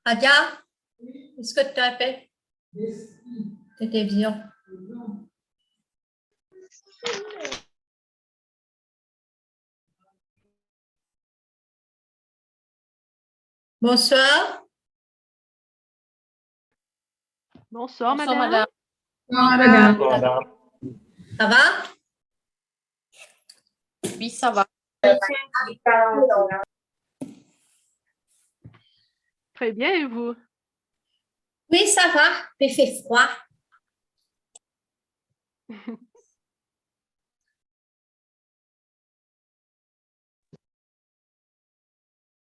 Adia, est-ce que tu as fait télévision? Bonsoir. Bonsoir, madame. Bonsoir, madame. Ça va? Oui, ça va. Très bien, et vous? Oui, ça va. Il fait froid.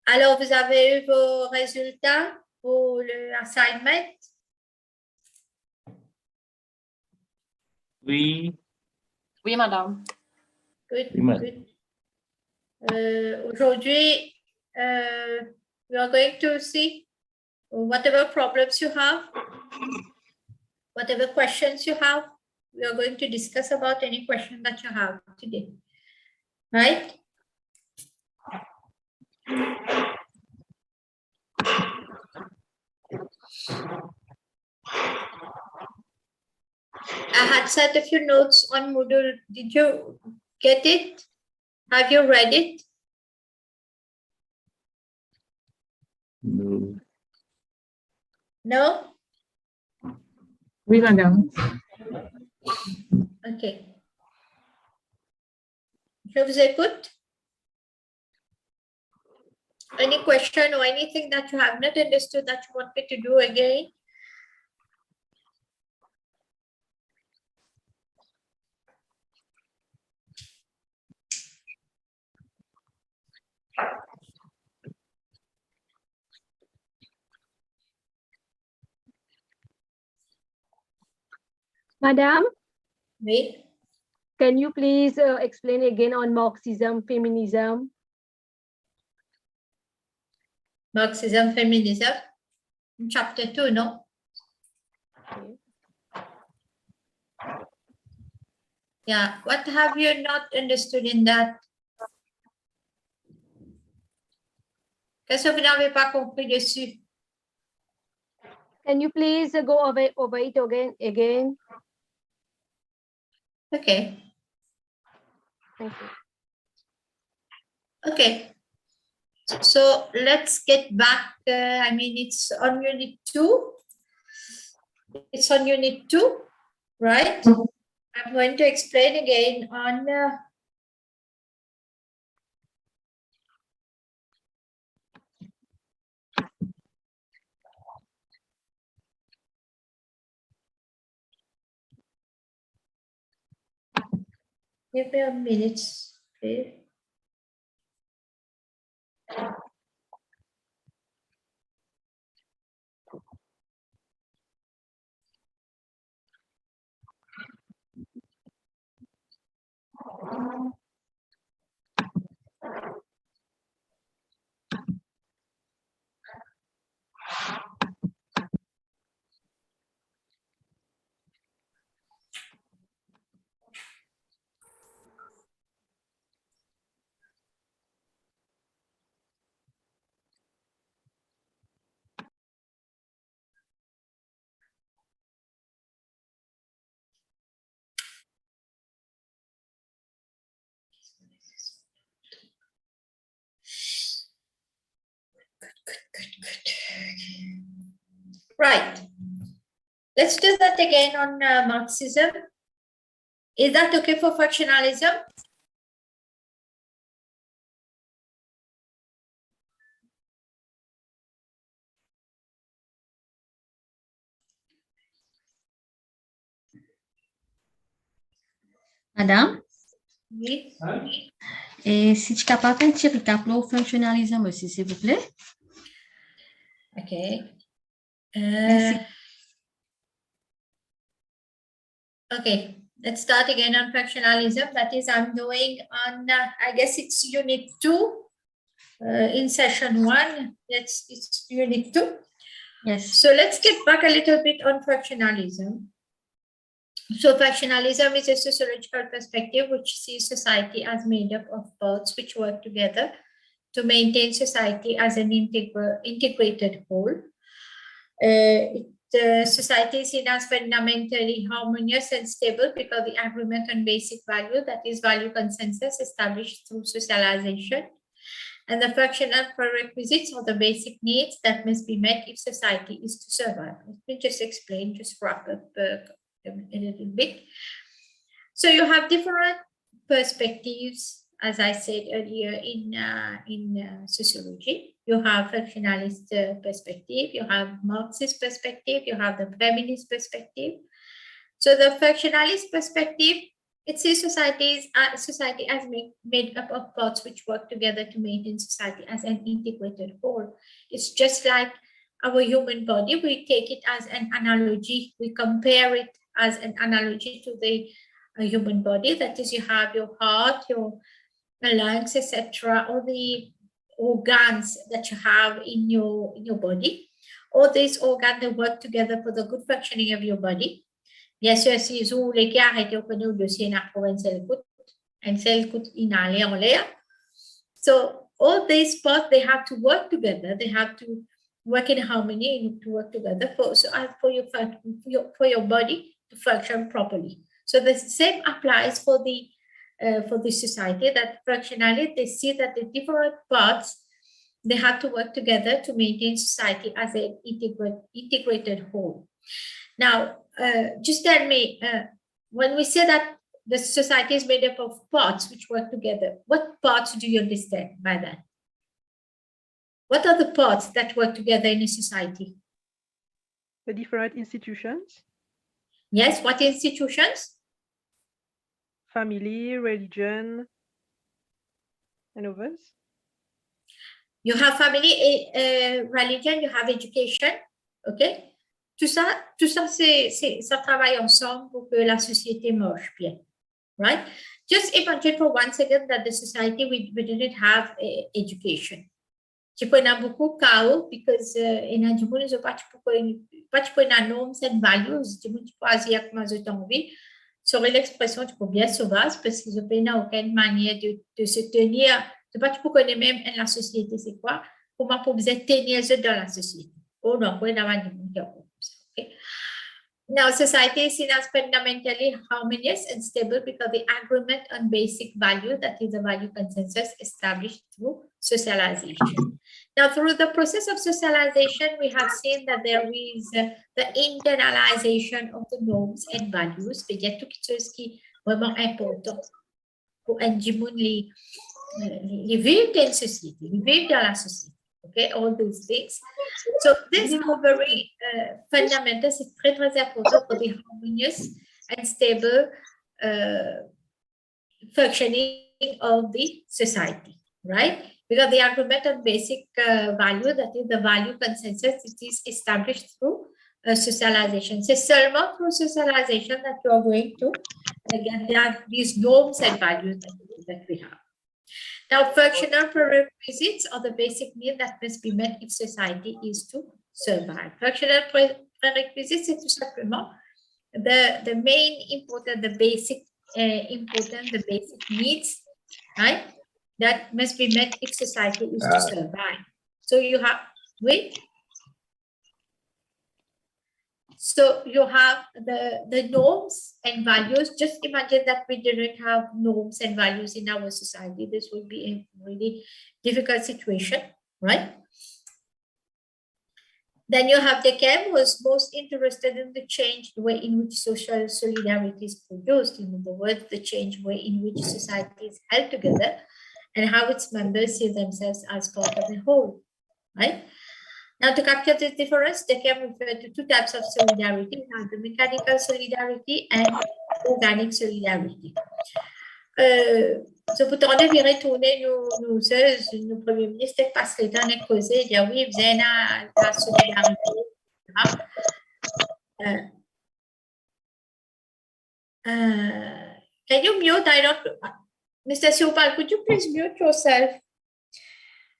Alors, vous avez eu vos résultats pour le assignment? Oui, Oui, madame. Good, Oui, madame. good. Aujourd'hui, we are going to see whatever problems you have, whatever questions you have. We are going to discuss about any question that you have today, right? I had sent a few notes on Moodle. Did you get it? Have you read it? No. No? Oui, madame. Okay. Je vous écoute. Any question or anything that you have not understood that you want me to do again? Madam, Oui. can you please explain again on Marxism, feminism? Marxism, feminism. Chapter 2, no? Yeah. What have you not understood in that? Qu'est-ce que vous n'avez pas compris dessus? Can you please go over it again? Okay. Thank you. Okay. So let's get back. I mean, it's on unit 2. It's on unit 2, right? I'm going to explain again on give me a minute, please. Right. Let's do that again on Marxism. Is that okay for functionalism? Madame, Oui. et si tu es capable de faire un petit récap au fonctionnalisme aussi, s'il vous plaît? Okay. Merci. Okay, let's start again on functionalism. That is, I'm doing on, I guess it's unit 2 in session 1. It's unit 2. Yes. So let's get back a little bit on functionalism. So functionalism is a sociological perspective which sees society as made up of parts which work together to maintain society as an integrated whole. Society is seen as fundamentally harmonious and stable because the agreement on basic value, that is value consensus, established through socialization. And the functional prerequisites or the basic needs that must be met if society is to survive. Let me just explain, just wrap up a little bit. So you have different perspectives, as I said earlier, in sociology. You have functionalist perspective, you have Marxist perspective, you have the feminist perspective. So the functionalist perspective, it says society as made up of parts which work together to maintain society as an integrated whole. It's just like our human body. We take it as an analogy. We compare it as an analogy to the human body. That is, you have your heart, your lungs, etc., all the organs that you have in your body. All these organs, they work together for the good functioning of your body. Bien sûr, si vous voulez arrêter au panneau de and cell could inhaler en l'air. So all these parts, they have to work together. They have to work in harmony, to work together for your body to function properly. So the same applies for the society, that functionally they see that the different parts, they have to work together to maintain society as an integrated whole. Now, just tell me, when we say that the society is made up of parts which work together, what parts do you understand by that? What are the parts that work together in a society? The different institutions. Yes, what institutions? Family, religion, and others. You have family, religion, you have education, okay? Tout ça, ça travaille ensemble pour que la société marche bien, right? Just imagine for 1 second that the society, we didn't have education. Tu peux avoir beaucoup chaos because in a Jumon is a patch norms and values. Jumon tu peux asiak mazotanvi. Sur l'expression, tu peux bien sauvage parce qu'ils n'ont aucune manière de se tenir. Tu peux connaître même en la société, c'est quoi? Comment pour vous tenir dans la société? Oh non, quoi d'avoir okay. Now, society is seen as fundamentally harmonious and stable because the agreement on basic value, that is the value consensus, established through socialization. Now, through the process of socialization, we have seen that there is the internalization of the norms and values. Il y a toutes choses qui sont vraiment importantes pour un monde les vivre dans une société, vivre dans la société. Okay, all these things. So this is very fundamental. It's très, très important for the harmonious and stable functioning of the society, right? Because the argument of basic value, that is the value consensus, it is established through socialization. C'est seulement through socialization that you are going to get these norms and values that we have. Now, functional prerequisites are the basic needs that must be met if society is to survive. Functional prerequisites, c'est tout simplement the main important, the basic the basic needs, right? That must be met if society is to survive. So you have, wait. So you have the norms and values. Just imagine that we didn't have norms and values in our society. This would be a really difficult situation, right? Then you have Descartes, who was most interested in the changed way in which social solidarity is produced. In other words, the changed way in which society is held together and how its members see themselves as part of the whole, right? Now, to capture this difference, Descartes referred to two types of solidarity. We have the mechanical solidarity and organic solidarity. So, pour tenter de retourner nos premiers ministres, parce que dans les causés, dire oui, vous avez la solidarité, etc. Can you mute? Mr. Siopal, could you please mute yourself?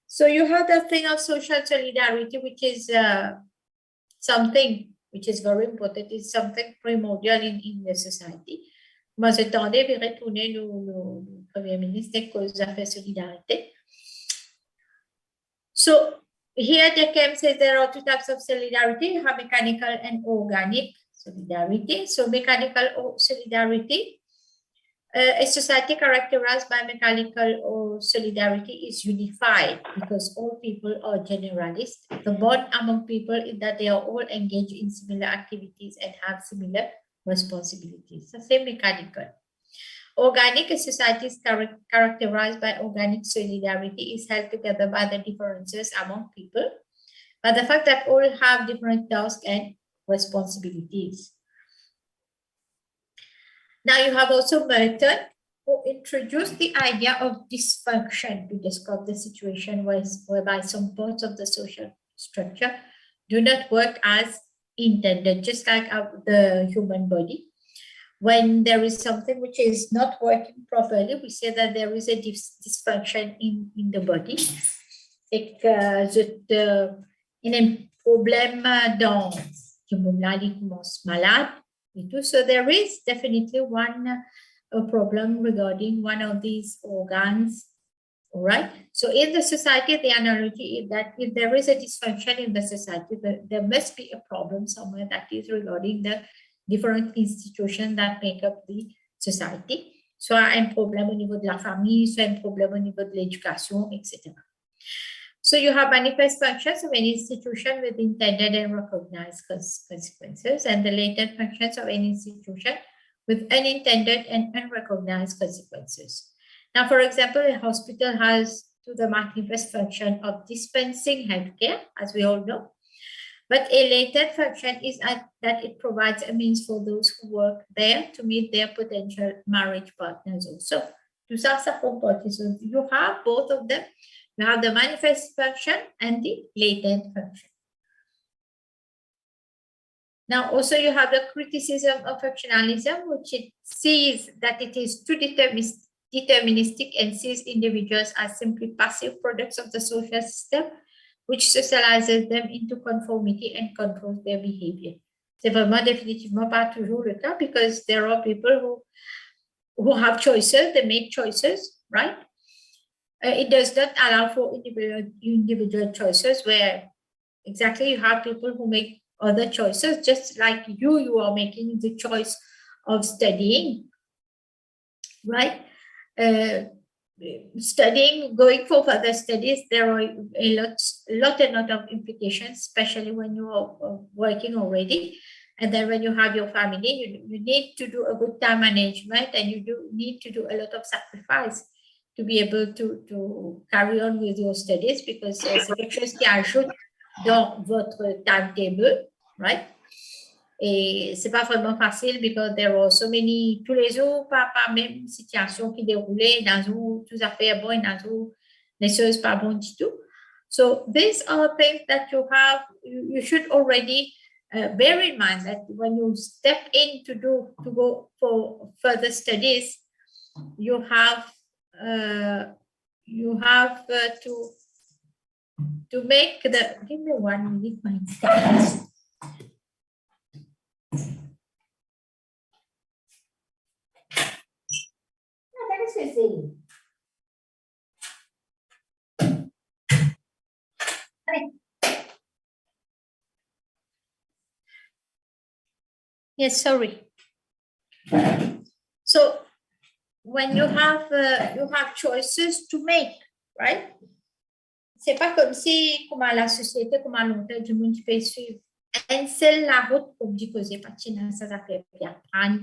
So you have the thing of social solidarity, which is something which is very important. It's something primordial in the society. Moi, j'attendais de retourner nos premiers ministres des causes affaires solidarité. So here the CHEM says there are two types of solidarity. You have mechanical and organic solidarity. So mechanical solidarity, a society characterized by mechanical or solidarity is unified because all people are generalists. The bond among people is that they are all engaged in similar activities and have similar responsibilities. The same mechanical. Organic society is characterized by organic solidarity, is held together by the differences among people, by the fact that all have different tasks and responsibilities. Now you have also Merton, who introduced the idea of dysfunction to describe the situation whereby some parts of the social structure do not work as intended, just like the human body. When there is something which is not working properly, we say that there is a dysfunction in the body. Et que il y a un problème dans le monde commence malade. So there is definitely one problem regarding one of these organs. All right. So in the society, the analogy is that if there is a dysfunction in the society, there must be a problem somewhere that is regarding the different institutions that make up the society. Soit un problème au niveau de la famille, soit un problème au niveau de l'éducation, etc. So you have manifest functions of any institution with intended and recognized consequences, and the latent functions of any institution with unintended and unrecognized consequences. Now, for example, a hospital has the manifest function of dispensing healthcare, as we all know, but a latent function is that it provides a means for those who work there to meet their potential marriage partners also. Tout ça, ça forme partie. So you have both of them. You have the manifest function and the latent function. Now, also you have the criticism of functionalism, which it sees that it is too deterministic and sees individuals as simply passive products of the social system, which socializes them into conformity and controls their behavior. C'est vraiment définitivement pas toujours le cas because there are people who have choices, they make choices, right? It does not allow for individual choices where exactly you have people who make other choices, just like you are making the choice of studying, right? Studying, going for further studies, there are a lot of implications, especially when you are working already. And then when you have your family, you need to do a good time management and you need to do a lot of sacrifice to be able to carry on with your studies because c'est quelque chose qui ajoute dans votre timetable, right? Et c'est pas vraiment facile because there are so many, tous les jours, pas même situation qui déroulait, dans où tout affaires bon, dans où les choses pas bon du tout. So these are things that you have, you should already bear in mind that when you step in to go for further studies, you have to make the, give me 1 minute, my stats. Yes, sorry. So when you have choices to make, right? C'est pas comme si, comme à la société, comme à longtemps, du monde peut suivre une seule la route pour dire que c'est pas tient ça fait puis apprendre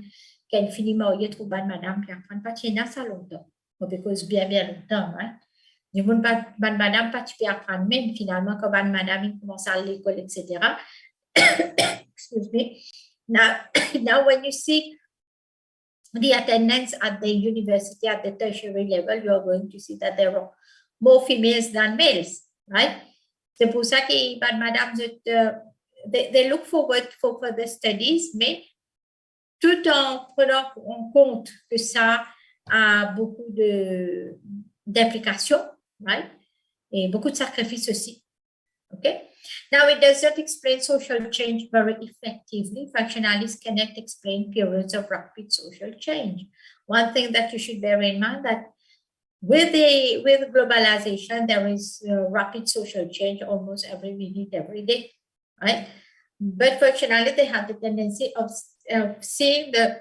qu'elle finit mariée trop bonne madame puis apprendre pas tient ça longtemps. Parce bien longtemps, hein. Du monde pas bonne madame pas tu peux apprendre même finalement quand bonne madame il commence à l'école etc. Excuse me. Now when you see the attendance at the university at the tertiary level, you are going to see that there are more females than males, right? C'est pour ça que madame, they look forward for further studies, mais tout en prenant en compte que ça a beaucoup d'implications, right? Et beaucoup de sacrifices aussi. Okay? Now, it does not explain social change very effectively. Functionalists cannot explain periods of rapid social change. One thing that you should bear in mind that with globalization, there is rapid social change almost every minute, every day, right? But functionality, they have the tendency of seeing the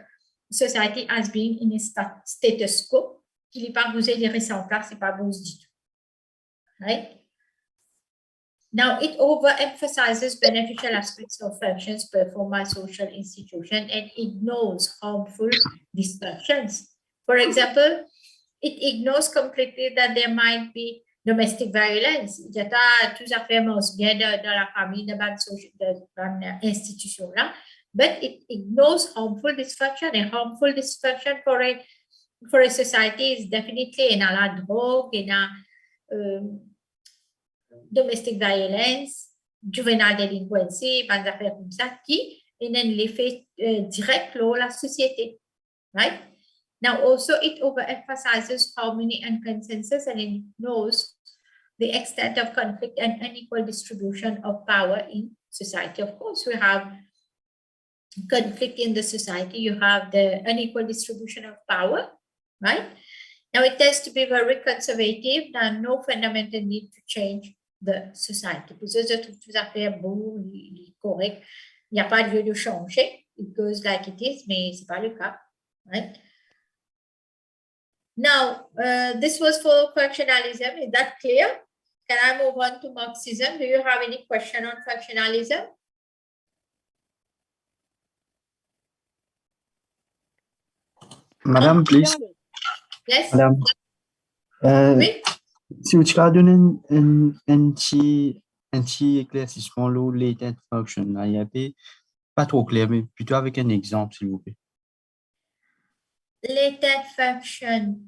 society as being in a status quo, qui n'est pas bougé, il reste en place, c'est pas bougé du tout, right? Now, it overemphasizes beneficial aspects of functions performed by social institutions and ignores harmful dysfunctions. For example, it ignores completely that there might be domestic violence. Il y a tout à fait bien dans la famille, dans l'institution là, but it ignores harmful dysfunction. And harmful dysfunction for a society is definitely in la drogue, in a domestic violence, juvenile delinquency, des affaires comme ça qui ont un effet direct sur la société, right? Now, also, it overemphasizes harmony and consensus and ignores the extent of conflict and unequal distribution of power in society. Of course, we have conflict in the society. You have the unequal distribution of power, right? Now, it tends to be very conservative. There are no fundamental need to change the society. Because c'est tout à fait bon, correct. Il n'y a pas lieu de changer. It goes like it is, mais c'est pas le cas, right? Now, this was for functionalism. Is that clear? Can I move on to Marxism? Do you have any question on functionalism? Madame, please. Yes? Madame. Oui? Si vous pouvez donner un petit éclaircissement, le latent function, il y a pas trop clair, mais plutôt avec un exemple, s'il vous plaît. Latent function.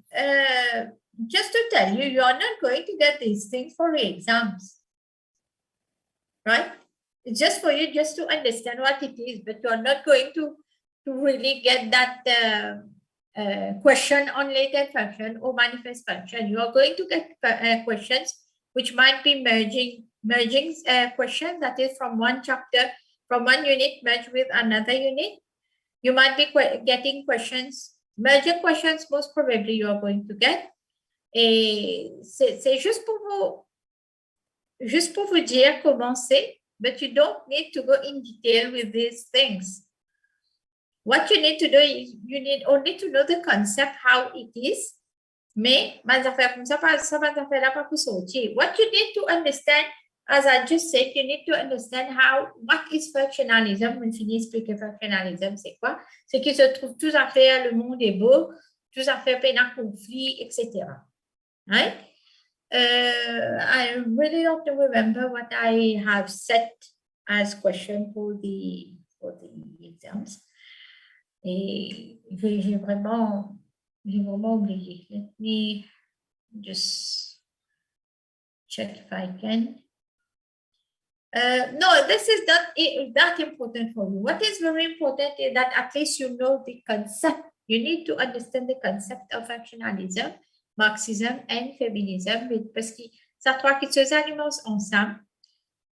Just to tell you, you are not going to get these things for exams, right? It's just for you just to understand what it is, but you are not going to really get that question on latent function or manifest function. You are going to get questions which might be merging question that is from one chapter, from one unit merged with another unit. You might be getting questions, merging questions most probably you are going to get. Et c'est juste pour vous dire comment c'est, but you don't need to go in detail with these things. What you need to do is you need only to know the concept, how it is. Mais, what you need to understand, as I just said, you need to understand what is functionalism. When je expliquer functionalism, c'est quoi? C'est qu'il se trouve tout à fait, le monde est beau, tout à fait peine à conflit, etc. Right? I really don't remember what I have set as question for the exams. Et j'ai vraiment oublié. Let me just check if I can. No, this is not that important for you. What is very important is that at least you know the concept. You need to understand the concept of functionalism, Marxism and feminism, parce que ça trois qui se alimentent ensemble,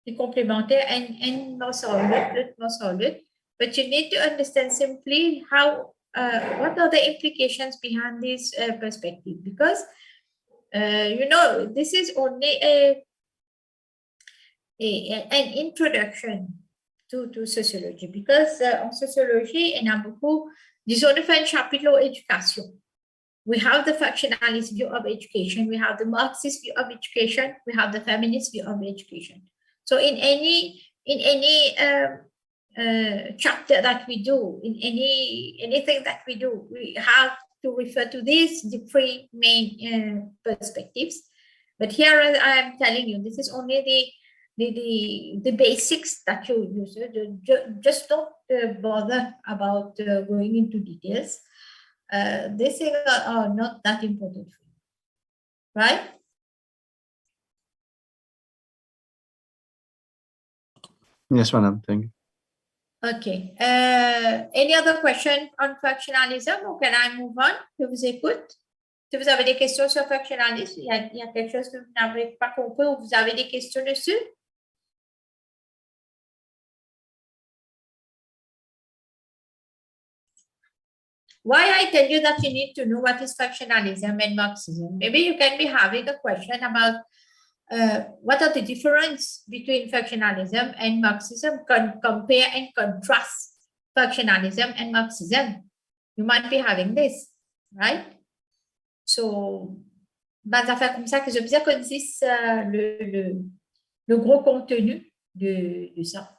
les complémentaires, and l'autre. But you need to understand simply how, what are the implications behind this perspective? Because, you know, this is only an introduction to sociology. Because en sociologie, il y a beaucoup, disons, on fait un chapitre éducation. We have the functionalist view of education. We have the Marxist view of education. We have the feminist view of education. So in any chapter that we do, in anything that we do, we have to refer to the three main perspectives. But here I am telling you, this is only the basics that you use. Just don't bother about going into details. These things are not that important for you, right? Yes, madam. Thank you. Okay. Any other question on functionalism or can I move on? Je vous écoute. Si vous avez des questions sur functionalisme, il y a quelque chose que vous n'avez pas compris ou vous avez des questions dessus? why I tell you that you need to know what is functionalism and Marxism. Maybe you can be having a question about what are the difference between functionalism and Marxism, compare and contrast functionalism and Marxism. You might be having this, right? So, ben, ça fait comme ça que je bien connaisse le gros contenu de ça.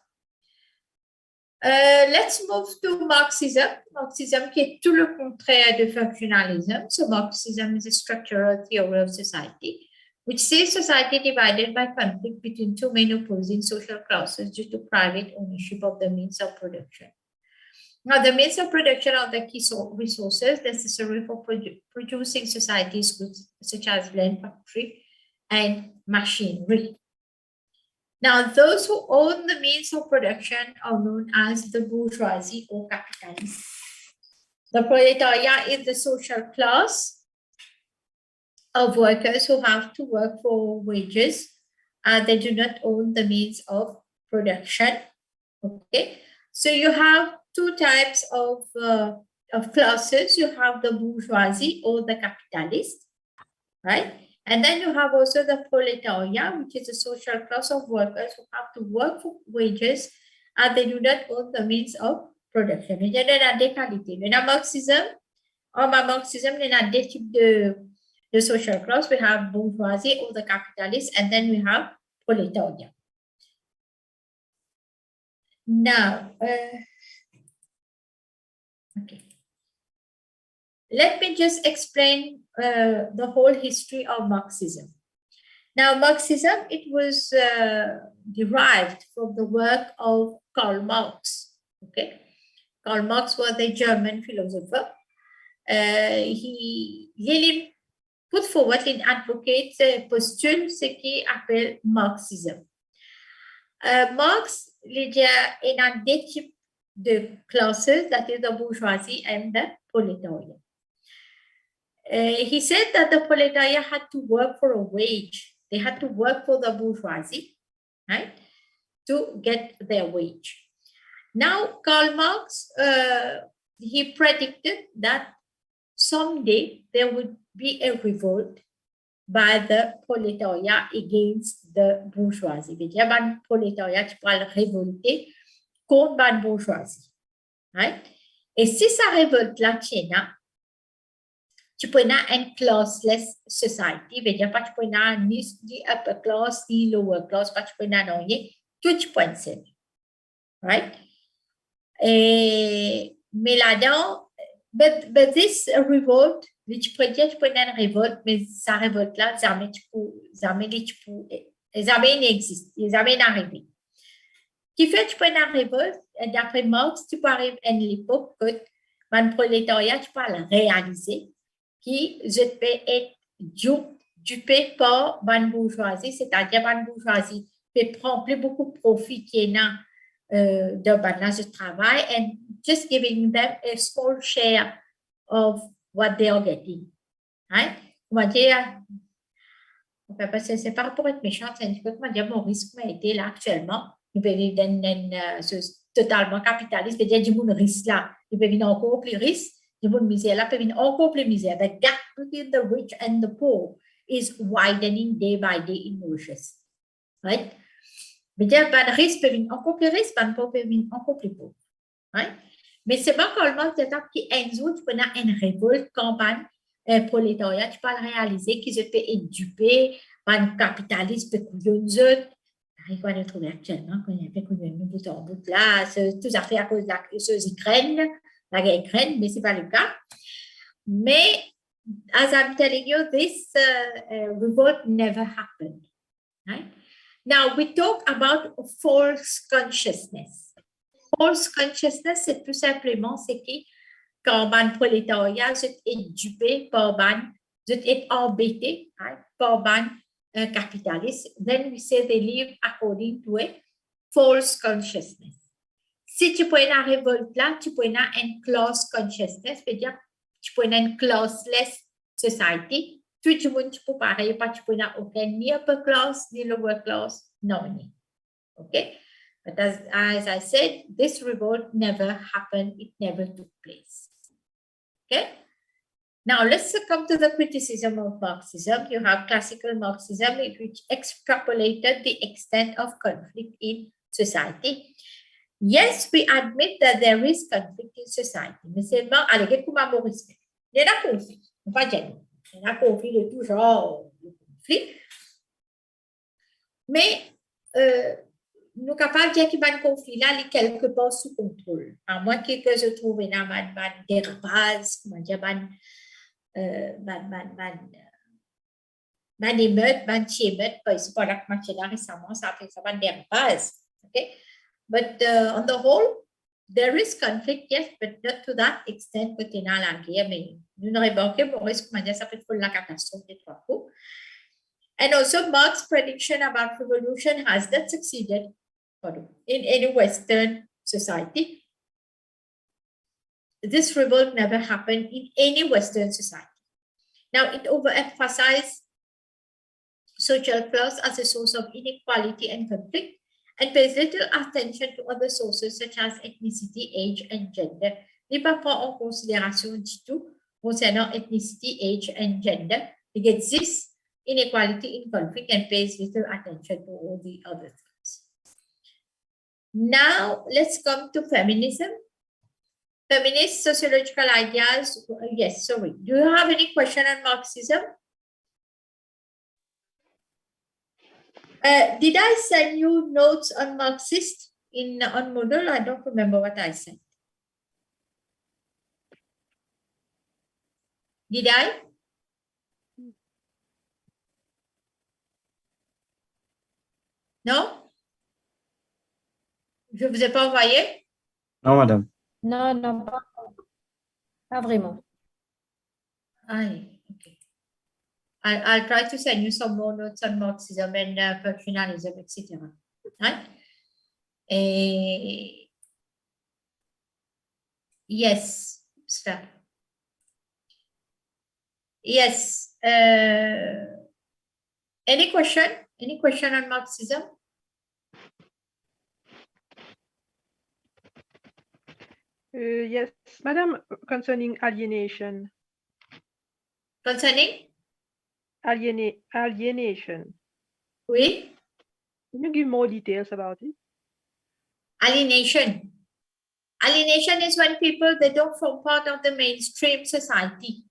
Let's move to Marxism. Marxism qui est tout le contraire de functionalism. So Marxism is a structural theory of society, which sees society divided by conflict between two main opposing social classes due to private ownership of the means of production. Now, the means of production are the key resources necessary for producing society's goods, such as land, factory, and machinery. Now, those who own the means of production are known as the bourgeoisie or capitalists. The proletariat is the social class of workers who have to work for wages and they do not own the means of production. Okay, so you have two types of classes. You have the bourgeoisie or the capitalist, right? And then you have also the proletariat, which is a social class of workers who have to work for wages and they do not own the means of production. Il y a des qualités. Le Marxism, en Marxism, il y a des types de social class. We have bourgeoisie or the capitalist, and then we have proletariat. Now, okay. Let me just explain the whole history of Marxism. Now, Marxism, it was derived from the work of Karl Marx. Okay, Karl Marx was a German philosopher. He really put forward and advocates postule ce qui appelle Marxism. Marx, il y a deux types de classes, that is the bourgeoisie and the proletariat. He said that the proletariat had to work for a wage. They had to work for the bourgeoisie, right, to get their wage. Now, Karl Marx, he predicted that someday there would be a revolt by the proletariat against the bourgeoisie. Il y a un prolétariat qui pourra révolter contre la bourgeoisie, right? Et si ça révolte là, tu peux avoir une classless society, c'est-à-dire pas tu peux avoir ni upper class ni lower class, pas tu peux avoir rien, tout tu peux être, right? Mais là-dedans, but this revolt, tu peux dire tu peux avoir une révolte, mais ça révolte là, jamais n'existe, jamais n'arrive. Qui fait tu peux avoir une révolte, d'après Marx, tu peux arriver à l'époque que le prolétariat, tu peux le réaliser, qui je peux être dupé par la bourgeoisie, c'est-à-dire la bourgeoisie peut prendre plus beaucoup de profit qui est dans de balance de travail and just giving them a small share of what they are getting. Right? On va dire, parce que c'est pas pour être méchant, c'est un petit peu comment dire, mon risque m'a été là actuellement. Il peut venir d'un totalement capitaliste, c'est-à-dire du monde risque là, il peut venir encore plus risque. The gap between the rich and the poor is widening day by day in Mauritius. Right? C'est-à-dire que le risque peut venir encore plus riche, le pauvre peut venir encore plus pauvre. Right? Mais c'est pas seulement que tu peux avoir une révolte campagne prolétariat, tu peux le réaliser qu'ils peuvent être dupés par un capitaliste peu couillonne. Il va le trouver actuellement quand il y a un peu couillonne bout en bout là, tout ça fait à cause de la Ukraine. La guerre Ukraine, mais ce n'est pas le cas. Mais, as I'm telling you, this revolt never happened. Right? Now, we talk about false consciousness. False consciousness, c'est tout simplement ce qui, quand le prolétariat est dupé par est embêté par le capitaliste, then we say they live according to a false consciousness. Si tu peux avoir une révolte là, tu peux avoir une class consciousness, c'est-à-dire tu peux avoir une classless society. Tout le monde, tu peux pareil, pas tu peux avoir aucun ni upper class, ni lower class, non. Okay? But as I said, this revolt never happened, it never took place. Okay. Now let's come to the criticism of Marxism. You have classical Marxism, which extrapolated the extent of conflict in society. Yes, we admit that there is conflict in society. Mais seulement à l'égard de l'humorisme. Il y a un conflit. Pas de il y a un conflit de tout genre, de conflit. Mais nous sommes capables de dire qu'il y a un conflit là, il est quelque part sous contrôle. À moins que se trouve une dérapage, comment dire, émeute, émeute, par exemple, là, récemment, ça fait ça, dérapage. Okay? But on the whole, there is conflict, yes, but not to that extent que tu as la guerre. Mais nous n'aurions pas que Maurice, comment dire, ça fait la catastrophe des trois coups. And also, Marx's prediction about revolution has not succeeded in any Western society. This revolt never happened in any Western society. Now, it overemphasized social class as a source of inequality and conflict, and pays little attention to other sources such as ethnicity, age, and gender. Il ne prend en considération du tout concernant ethnicity, age, and gender. It exists inequality in conflict and pays little attention to all the other things. Now, let's come to feminism. Feminist sociological ideas. Yes, sorry. Do you have any question on Marxism? Did I send you notes on Marxist on Moodle? I don't remember what I sent. Did I? Non? Je ne vous ai pas envoyé? Non, madame. Non, non, pas vraiment. Aye, okay. I'll try to send you some more notes on Marxism and functionalism, etc. Right? Yes, stop. Yes. Any question? Any question on Marxism? Yes, Madam, concerning alienation. Concerning? Alienation. Oui. Can you give more details about it? Alienation. Alienation is when people, they don't form part of the mainstream society.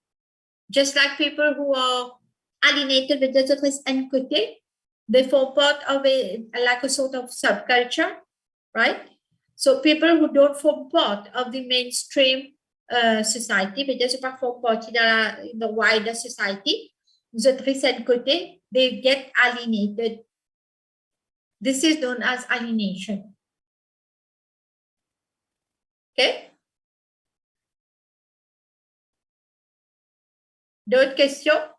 Just like people who are alienated with the and côté, they form part of like a sort of subculture, right? So people who don't form part of the mainstream society, but just pas form part in the wider society, and côté, they get alienated. This is known as alienation. Okay? D'autres questions?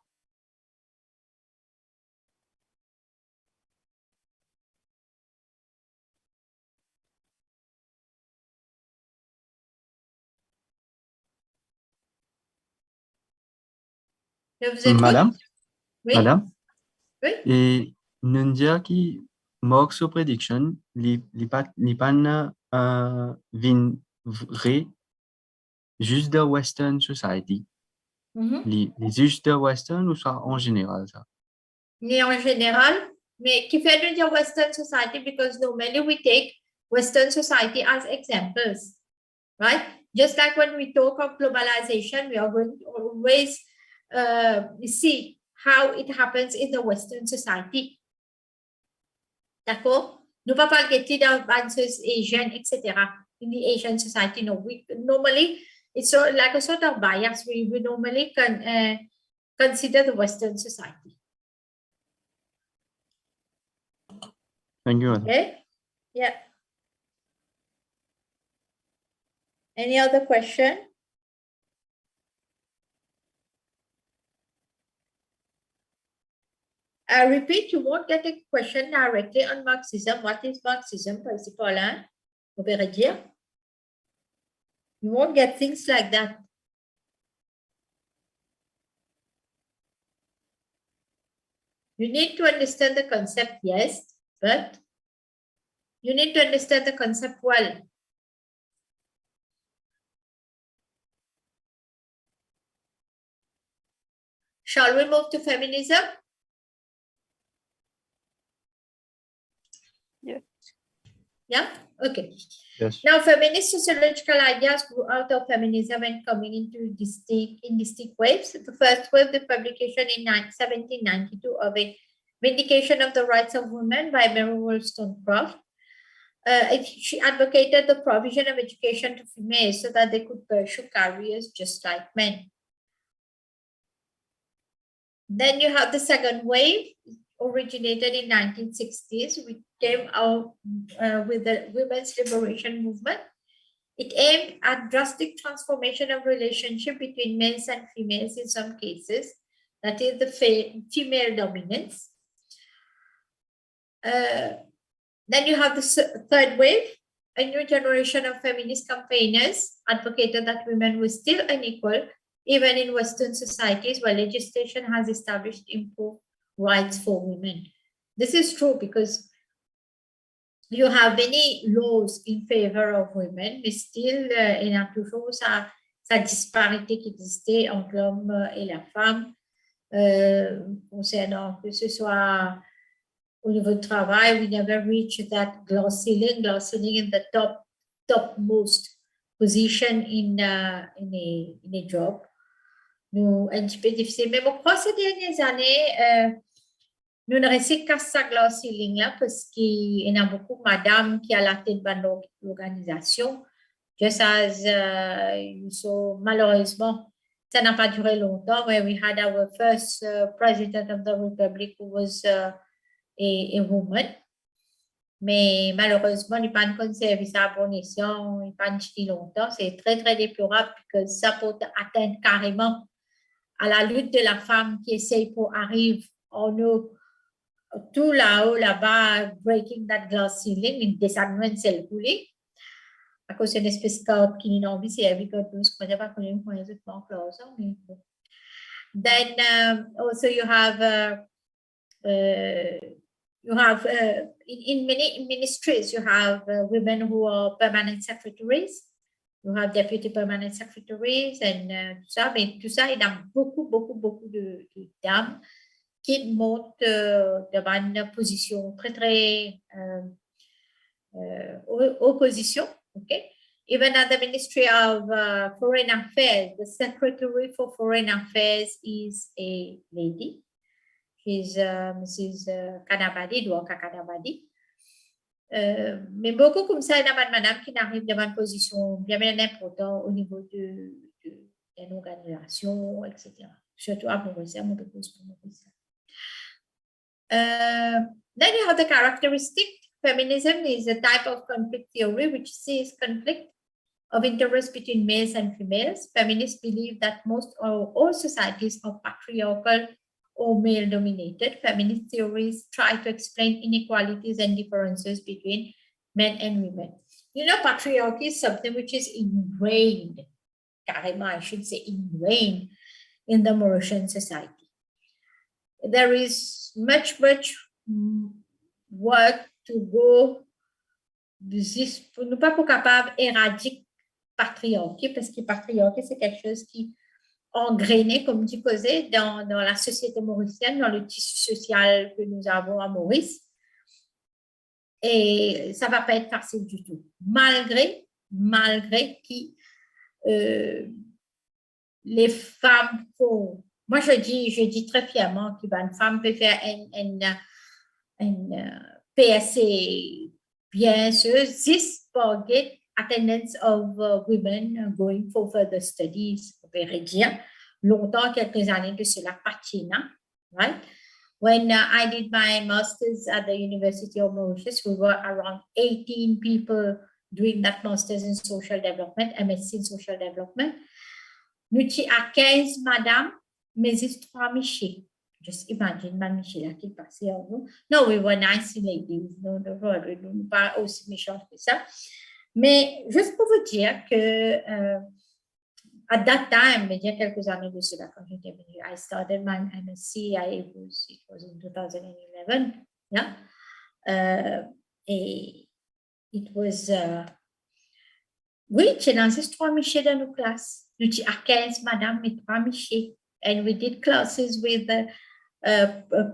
Je vous écoute. Madame? Oui? Madame? Oui? Et nous dire qui Marx prediction, li pas vin vrai juste de Western society. Les juste de Western ou soit en général ça? Ni en général, mais qui fait de dire Western society because normally we take Western society as examples, right? Just like when we talk of globalization, we are going to always see how it happens in the Western society. D'accord? Nous ne pouvons pas parler d'advances Asian, etc. In the Asian society, no. We normally, it's like a sort of bias. We normally consider the Western society. Thank you, madam. Okay? Yeah. Any other question? I repeat, you won't get a question directly on Marxism. What is Marxism, Principal? Vous verrez dire. You won't get things like that. You need to understand the concept, yes, but you need to understand the concept well. Shall we move to feminism? Yes. Yeah, okay. Yes. Now, feminist sociological ideas grew out of feminism and coming into distinct waves. The first was the publication in 1792 of a Vindication of the Rights of Women by Mary Wollstonecraft. She advocated the provision of education to females so that they could pursue careers just like men. Then you have the second wave, originated in 1960s, which came out with the women's liberation movement. It aimed at drastic transformation of relationship between males and females in some cases, that is the female dominance. Then you have the third wave, a new generation of feminist campaigners advocated that women were still unequal, even in Western societies where legislation has established improved rights for women. This is true because you have many laws in favor of women, mais still, il y a toujours sa disparité qui existait entre l'homme et la femme, concernant que ce soit au niveau du travail. We never reached that glass ceiling in the topmost position in a job. Nous, un petit peu difficile. Mais bon, ces dernières années, nous ne restons qu'à sa glass ceiling là parce qu'il y a beaucoup de madame qui a la tête de l'organisation. Just as, so malheureusement, ça n'a pas duré longtemps. Where we had our first president of the republic who was a woman. Mais malheureusement, il n'y a pas de conservé sa position, il n'y a pas de longtemps. C'est très, très déplorable parce que ça peut atteindre carrément à la lutte de la femme qui essaye pour arriver en haut, tout là-haut, là-bas, breaking that glass ceiling, une descendant celle coulée. À cause d'une espèce de carte qui n'a envie, c'est every code, nous, je ne pas connu pour les autres banques là, mais bon. Then also you have in many ministries, you have women who are permanent secretaries. You have deputy permanent secretaries and tout ça. Mais tout ça, il y a beaucoup de dames qui montent devant une position très, très opposition. Okay? Even at the Ministry of Foreign Affairs, the Secretary for Foreign Affairs is a lady. She's Mrs. Kanabadi, Dwaka Kanabadi. Mais beaucoup comme ça, il y a madame qui n'arrive devant une position bien importante au niveau d'une organisation, etc. Surtout à Maurice, mon dépose pour Maurice. Then you have the characteristic. Feminism is a type of conflict theory which sees conflict of interest between males and females. Feminists believe that most or all societies are patriarchal or male-dominated. Feminist theories try to explain inequalities and differences between men and women. You know, patriarchy is something which is ingrained, carrément, I should say ingrained in the Mauritian society. There is much work to go pour ne pas capable éradiquer patriarchy, parce que patriarchy, c'est quelque chose qui engrainé, comme tu causais, dans la société mauricienne, dans le tissu social que nous avons à Maurice. Et ça ne va pas être facile du tout. Malgré que les femmes font... Moi, je dis très fièrement qu'une femme peut faire un PSC bien sûr, this forget attendance of women going for further studies, on peut dire, longtemps, quelques années de cela, patina, right? When I did my master's at the University of Mauritius, we were around 18 people doing that master's in social development, MSc in social development. Nous étions à 15 madame, mais c'est 3 Michel. Just imagine, Mme Michel qui passait en nous. No, we were nice ladies. No, pas aussi méchantes que ça. Mais juste pour vous dire que at that time, il y a quelques années de cela, quand j'étais venue, I started my MSc, it was in 2011, yeah? Et it was, oui, j'ai lancé 3 Michel dans nos classes. Nous étions à 15 madame, mais 3 Michel. And we did classes with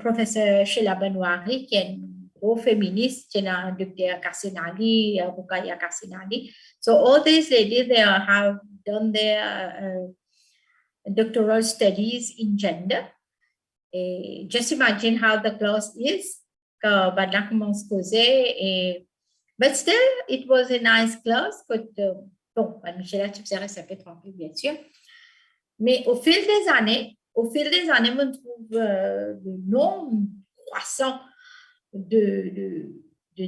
Professor Sheila Banwari, qui est une gros féministe, qui est un docteur Kassinagi, Rukaya Kassinagi. So all these ladies, they have done their doctoral studies in gender. Et just imagine how the class is. Quand Badla commence à causer. But still, it was a nice class. Bon, Michela, tu faisais rester tranquille, bien sûr. Mais au fil des années, on trouve le nombre croissant de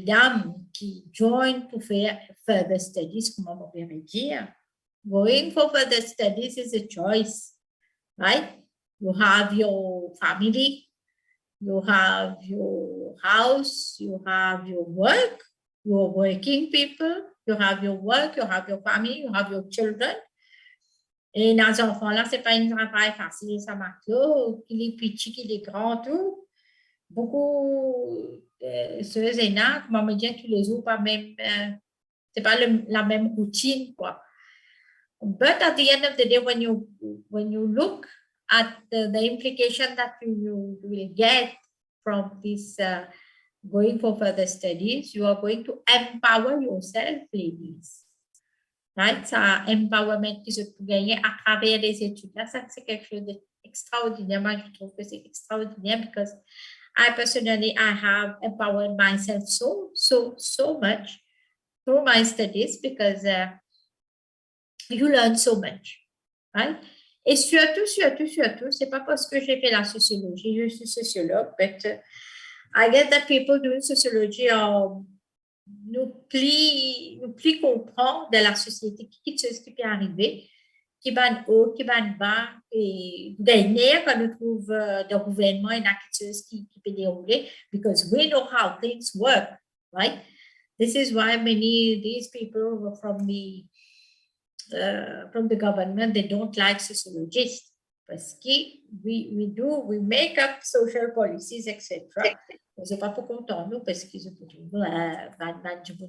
dames qui joignent pour faire further studies, comme on pourrait dire. Going for further studies is a choice, right? You have your family, you have your house, you have your work, you're working people, you have your work, you have your family, you have your children. Et dans les enfants-là, ce n'est pas un travail facile, ça marche là, qu'il est petit, qu'il est grand, tout. Beaucoup de ceux et là, comme on me dit, tous les jours, pas même, c'est pas la même routine, quoi. But at the end of the day, when you look at the implication that you will get from this going for further studies, you are going to empower yourself, ladies. Right? Ça, empowerment que je peux gagner à travers les études. Là, ça, c'est quelque chose d'extraordinaire. Moi, je trouve que c'est extraordinaire because I personally, I have empowered myself so much through my studies because you learn so much, right? Et surtout, c'est pas parce que j'ai fait la sociologie, je suis sociologue, but I get that people doing sociology nous plus comprendre de la société qui ce qui peut arriver, qui va haut, qui va bas, et dernière quand nous trouve le gouvernement et la chose qui peut dérouler, because we know how things work, right? This is why many these people from the government, they don't like sociologists, parce que we make up social policies, etc. On n'est pas pour content, nous, parce qu'ils ont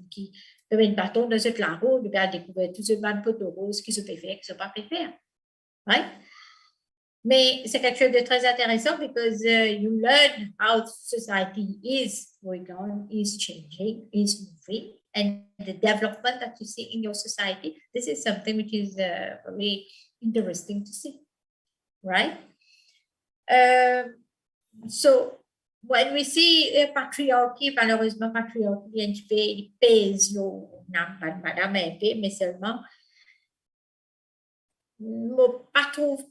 qui peuvent mettre bâton dans cette la roue, de bien découvrir tout ce ban poteau rose qui se fait faire, qui ne se pas fait faire. Right? Mais c'est quelque chose de très intéressant because you learn how society is going on, is changing, is moving, and the development that you see in your society. This is something which is very interesting to see, right? So when we see patriarchy, malheureusement, patriarchy, il pèse madame MP, mais seulement, pas trouve,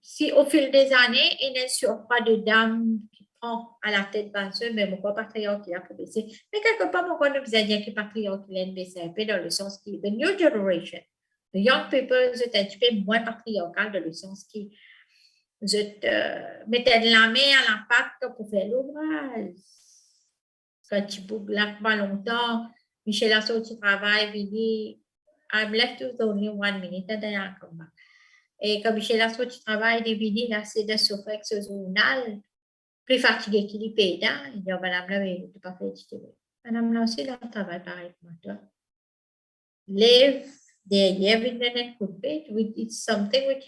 si au fil des années, il n'y a pas de dame qui prend à la tête basse, mais pourquoi patriarchy a baissé? Mais quelque part, pourquoi nous faisons dire que patriarchy a baissé un peu dans le sens qui, the new generation, the young people, c'est un petit peu moins patriarcal dans le sens qui, je mettais de la main à l'impact pour faire l'ouvrage. Quand tu bouges là pas longtemps, Michel a sorti du travail, il dit, I'm left with only 1 minute, and then I'll come back. Et quand Michel a sorti du travail, il dit, là, c'est de souffrir ce journal, plus fatigué qu'il y paye, il dit, madame, là, tu n'as pas fait du tout. Madame, là aussi, là, travail pareil que moi. Live derrière Internet could be, it's something which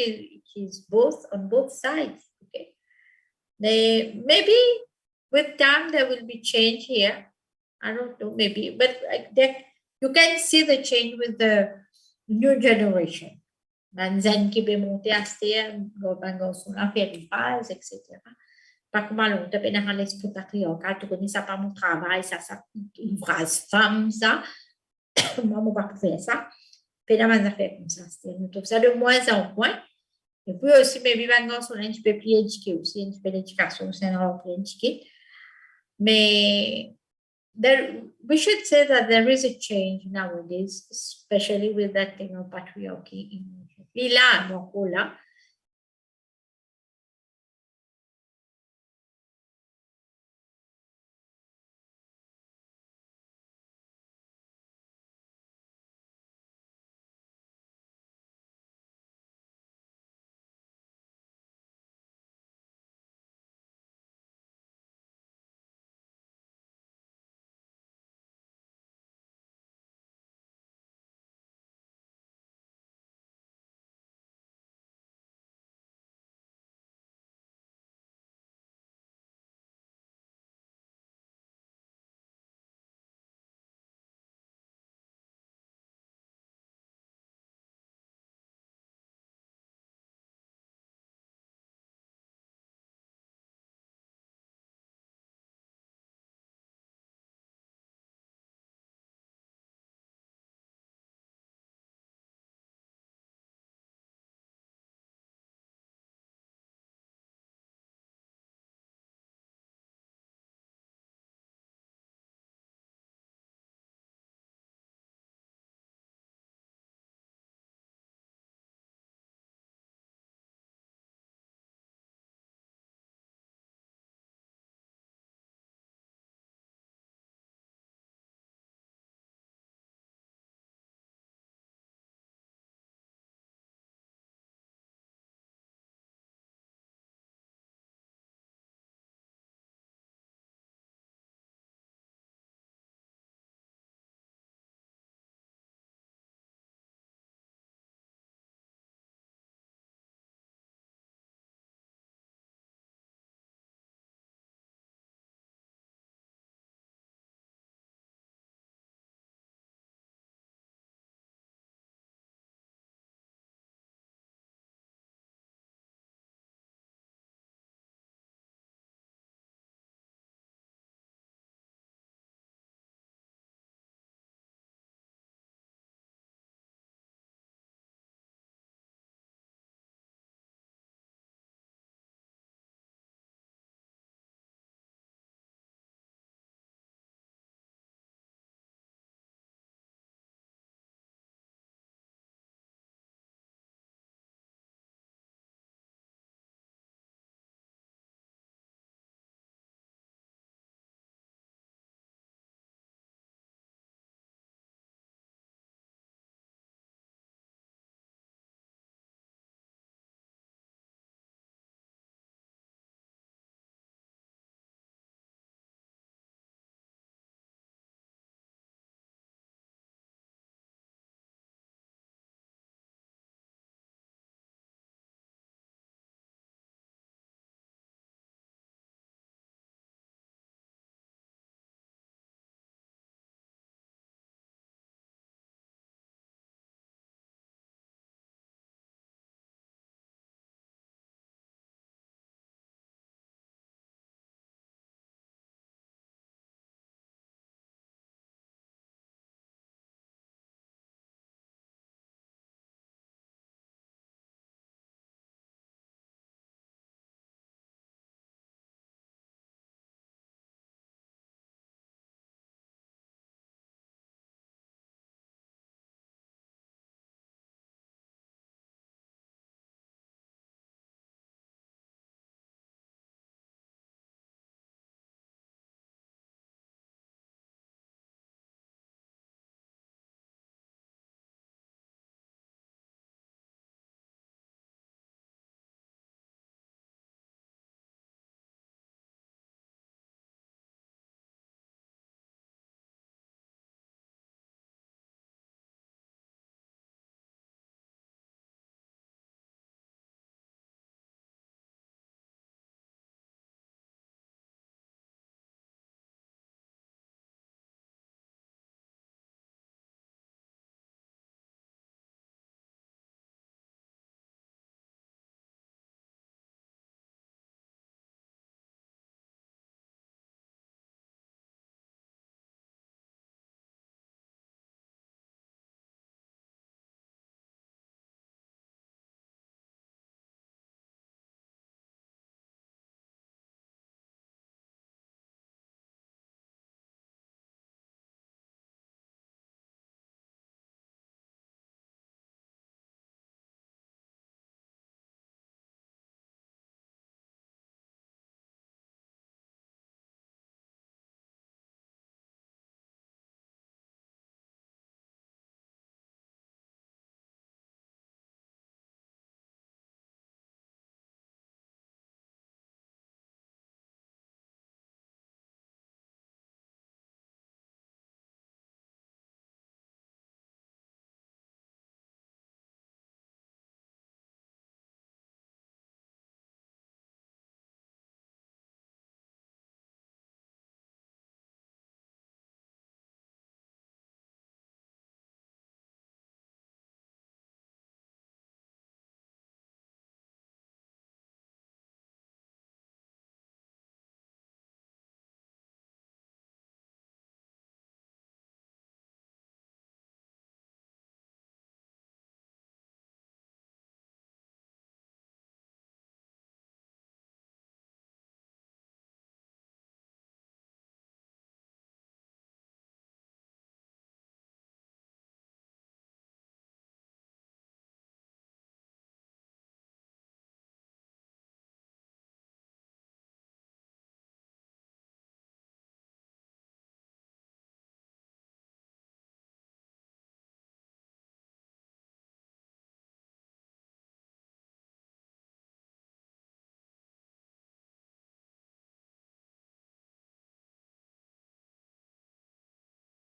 is both on both sides. Okay, maybe with time there will be change here. I don't know, maybe, but you can see the change with the new generation. Manzen qui peut monter à terre, sur la faire des bases, etc. Pas comme à longtemps, dans l'esprit patriarcal, tu connais ça pas mon travail, ça, une phrase femme, ça. Moi, on va pas faire ça. Puis dans mes affaires comme ça, nous trouvons ça de moins en moins. Et puis aussi, mes vivants sont un petit peu plus éduqués aussi, un petit peu d'éducation, c'est un peu éduqué. Mais we should say that there is a change nowadays, especially with that thing of patriarchy. Et là, donc là,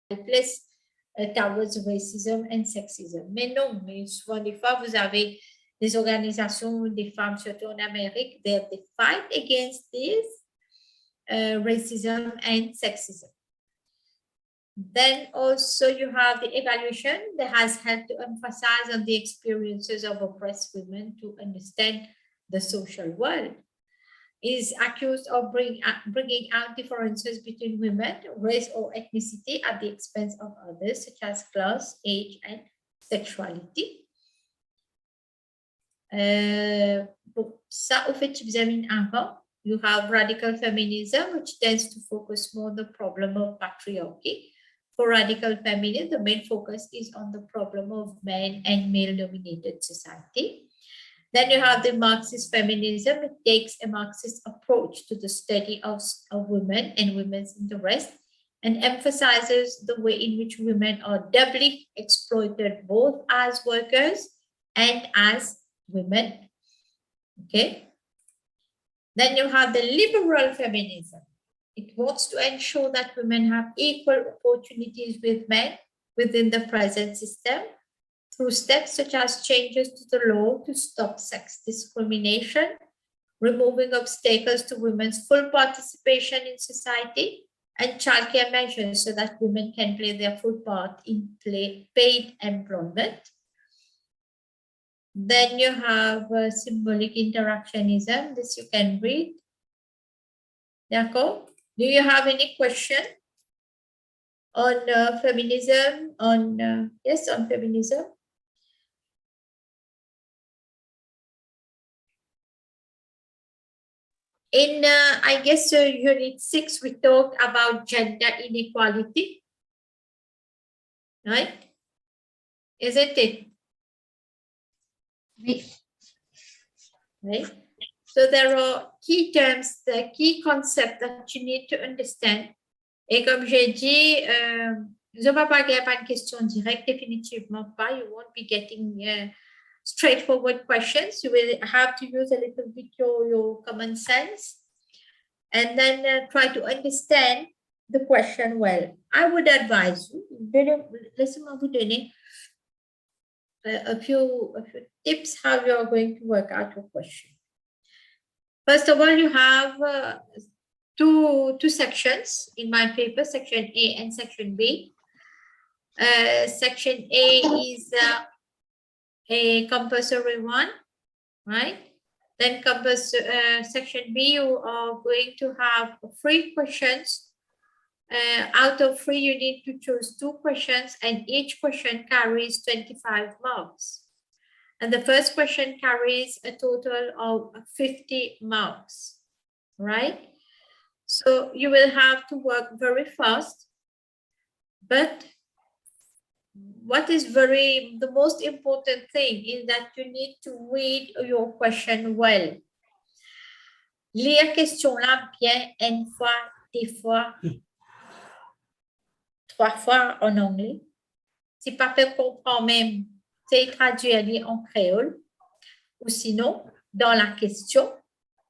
helpless towards racism and sexism. Mais non, mais souvent des fois, vous avez des organisations, des femmes, surtout en Amérique, they fight against this racism and sexism. Then also you have the evaluation that has helped to emphasize on the experiences of oppressed women to understand the social world. Is accused of bringing out differences between women, race or ethnicity at the expense of others, such as class, age, and sexuality. Pour ça, au fait, vous avez mis avant. You have radical feminism, which tends to focus more on the problem of patriarchy. For radical feminism, the main focus is on the problem of men and male-dominated society. Then you have the Marxist feminism. It takes a Marxist approach to the study of women and women's interests and emphasizes the way in which women are doubly exploited both as workers and as women. Okay. Then you have the liberal feminism. It wants to ensure that women have equal opportunities with men within the present system through steps such as changes to the law to stop sex discrimination, removing obstacles to women's full participation in society, and childcare measures so that women can play their full part in paid employment. Then you have symbolic interactionism. This you can read. D'accord? Do you have any question on feminism? Yes, on feminism. In, I guess, Unit 6, we talk about gender inequality, right? Isn't it? Oui. Right? So there are key terms, the key concepts that you need to understand. Et comme j'ai dit, je ne vais pas avoir une question directe, définitivement pas. You won't be getting straightforward questions. You will have to use a little bit your common sense and then try to understand the question well. I would advise you, laissez-moi vous donner a few tips how you are going to work out your question. First of all, you have two sections in my paper, section A and section B. Section A is a compulsory one, right? Then section B, you are going to have 3 questions. Out of 3, you need to choose 2 questions, and each question carries 25 marks. And the first question carries a total of 50 marks, right? So you will have to work very fast, but what is the most important thing is that you need to read your question well. Lire question là bien une fois, 2 fois, 3 fois en anglais. Si pas peut comprendre même, c'est traduire en créole. Ou sinon, dans la question,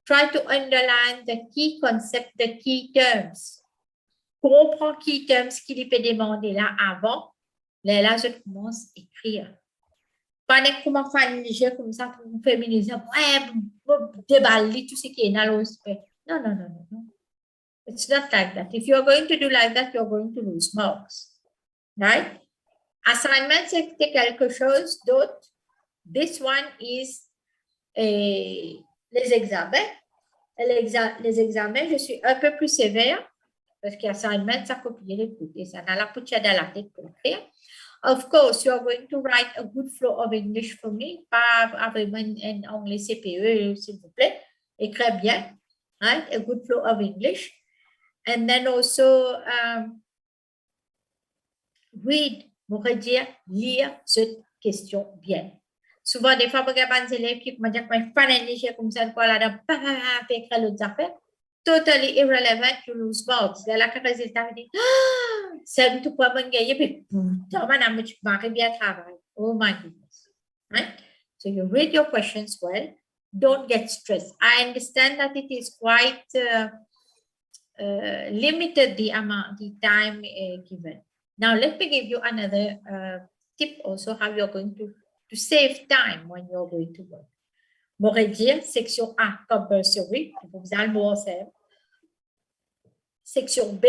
try to underline the key concept, the key terms. Comprends key terms qu'il peut demander là avant. Là, je commence à écrire. Pas comment faire une légère comme ça pour vous féminiser. Ouais, déballer tout ce qui est dans l'aspect. Non. It's not like that. If you're going to do like that, you're going to lose marks. Right? Assignment, c'est quelque chose d'autre. This one is les examens. Les examens, je suis un peu plus sévère parce qu'assignment, ça copie les trucs et ça n'a la poussière dans la tête pour écrire. Of course, you are going to write a good flow of English for me. Pas vraiment en anglais CPE, s'il vous plaît. Écrire bien. Right? A good flow of English. And then also read, on pourrait dire lire cette question bien. Souvent, des fois, il y a des élèves qui me disent que je fais un léger comme ça, quoi, là, écrire l'autre affaire. Totally irrelevant, you lose marks. Là, le résultat, dit, c'est tout pour me gagner, puis madame, tu m'arrives bien travailler. Oh my goodness. Right? So you read your questions well. Don't get stressed. I understand that it is quite limited the time given. Now, let me give you another tip also how you're going to save time when you're going to work. M'aurait dire section A, compulsory, vous allez le mot ensemble. Section B,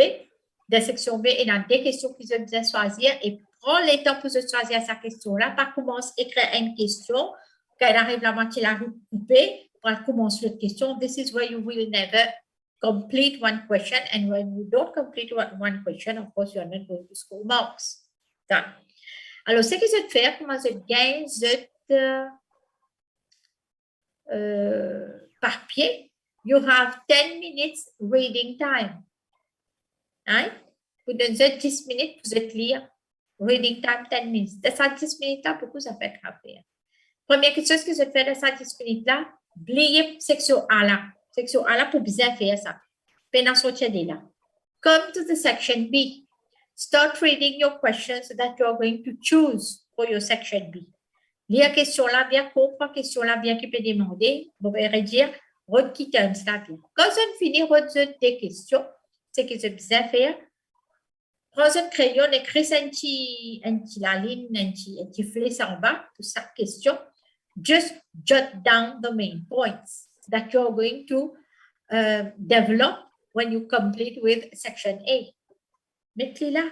de section B, il y a des questions que vous devez choisir et prends le temps pour choisir sa question-là. Pas commence à écrire une question, quand elle arrive la moitié, la couper, pour commencer l'autre question. This is where you will never complete one question, and when you don't complete one question, of course, you're not going to score marks. Done. Alors, ce que je vais faire, comment je gagne, par pied, you have 10 minutes reading time. Right? Vous donnez 10 minutes, vous êtes lire. Reading time 10 minutes. De ces 10 minutes-là, beaucoup ça fait faire. Première chose que je fais de ces 10 minutes-là, oubliez section A là. Section A là pour bien faire ça. Pendant sortir de là. Come to the section B. Start reading your questions that you are going to choose for your section B. Lire question là, bien comprendre question là, bien qui peut demander. Vous pouvez dire, road qui terme ça bien. Quand on finit des questions, c'est que c'est bien faire. Prends un crayon, écris la ligne, un petit flèche en bas pour chaque question. Just jot down the main points that you're going to develop when you complete with section A. Mettez là,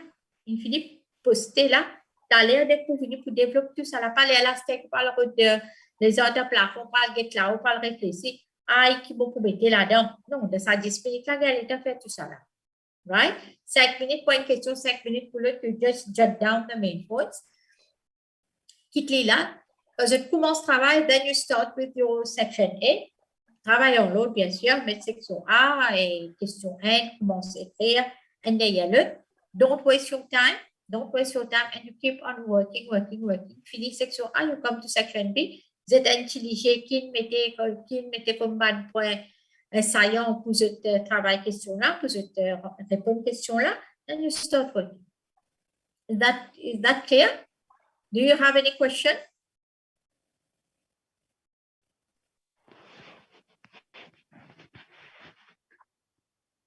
il finit poster là. Tu as l'air de pour développer tout ça. Là, pas l'élastique, pas les autres plafonds, pas le get là, ou pas le réfléchir. Ah, qui vont pour mettre là-dedans. Non, de ça 10 minutes là, elle a fait tout ça là. Right? 5 minutes pour une question, 5 minutes pour l'autre, tu just jot down the main points. Quitte-les là. Quand je commence travail, then you start with your section A. Travail en l'autre, bien sûr, mettre section A et question N, commence à écrire, and then il y a l'autre. Don't waste your time. Don't waste your time and you keep on working. Fini section A, you come to section B. Vous êtes intelligent, qui mettez comme bas point saillant pour ce travail question-là, pour cette répondre question-là, then you start working. Is that clear? Do you have any question?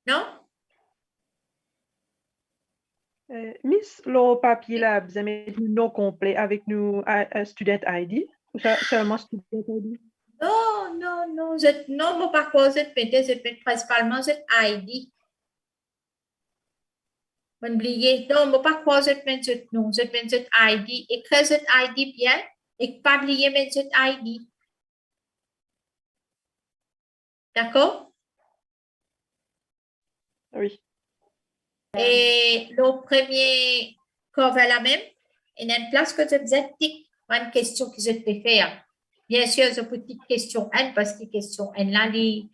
Non? Miss, le papier là, vous avez mis le nom complet avec nous, student ID, ou seulement student ID? Non, non, par contre, je mets principalement cette ID. Oubliez, non, par contre, je mets cette nom, je mets cette ID, écrire cette ID bien, et pas oublier mettre cette ID. D'accord? Oui. Et le premier cover la même, il y a une place que je faisais tic, une question que je peux faire. Bien sûr, c'est une petite question N parce que question N là, est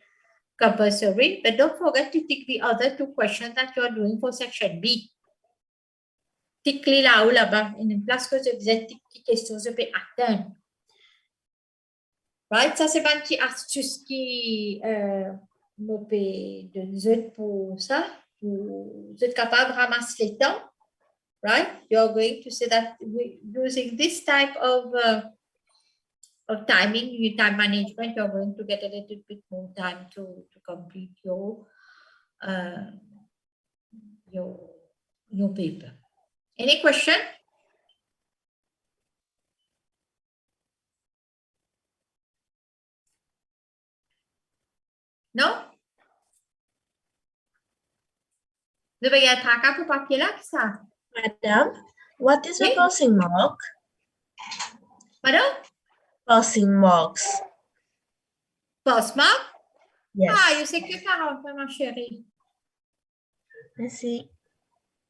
compulsory, but don't forget to tick the other 2 questions that you are doing for section B. Tick-les là ou là-bas, il y a une place que je faisais tic, qui question je peux atteindre. Right? Ça, c'est une petite astuce qui me peut donner pour ça. Vous êtes capable de ramasser le temps, right? You're going to say that using this type of timing, your time management, you're going to get a little bit more time to complete your paper. Any question? No? Vous avez un traca pour papier là, ça? Madam, what is a Oui. passing mark? Pardon? Passing marks. Postmark? Yes. Ah, je sais que 40, ma chérie. I see.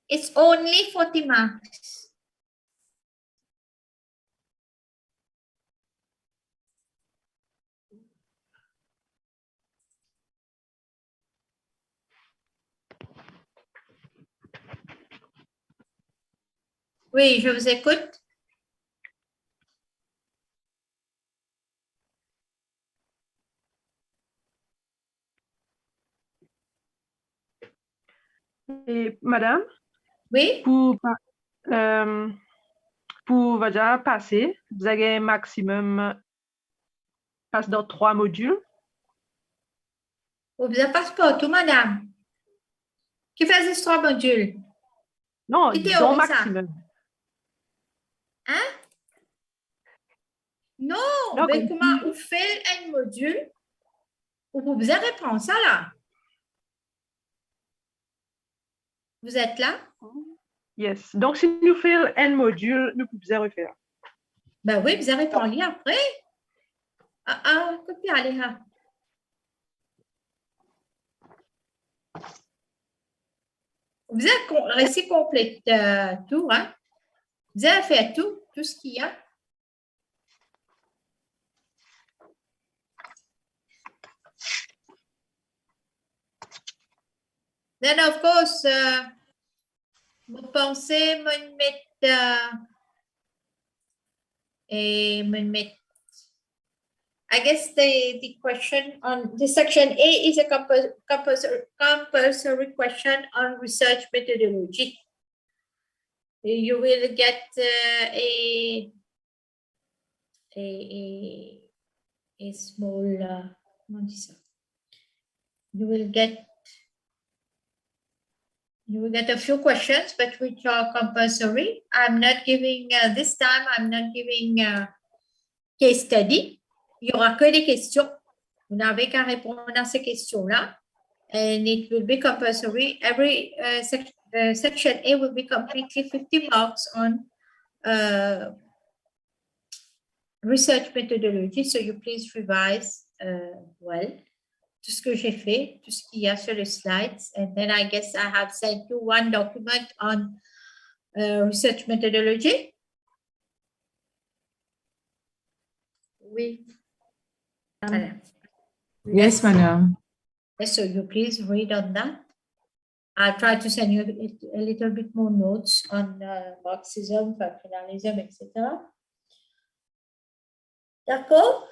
It's only 40 marks. Oui, je vous écoute. Et madame, Oui? pour votre passer, vous avez un maximum passe dans 3 modules. Vous avez un passeport, tout, madame. Qui fait ces 3 modules? Non, Qui disons théorie ça? maximum. Non, Non, mais comme comment vous faites un module? Vous pouvez répondre ça là. Vous êtes là? yes. Donc, si nous faisons un module, nous pouvons refaire. Ben oui, vous avez répondu après. Copiez, allez, là. Vous avez réussi complet tout, hein? Vous avez fait tout ce qu'il y a. Then, of course, vous pensez me mettre I guess the question on the section A is a compulsory question on research methodology. You will get a small, you will get a few questions, but which are compulsory. I'm not giving, this time, I'm not giving case study. Il n'y aura que des questions. Vous n'avez qu'à répondre à ces questions-là. And it will be compulsory. Every section A will be completely 50 marks on research methodology. So you please revise well. Tout ce que j'ai fait, tout ce qu'il y a sur les slides. And then I guess I have sent you one document on research methodology. Oui. Voilà. Yes, madam. Yes, so you please read on that. I'll try to send you a little bit more notes on Marxism, functionalism, etc. D'accord?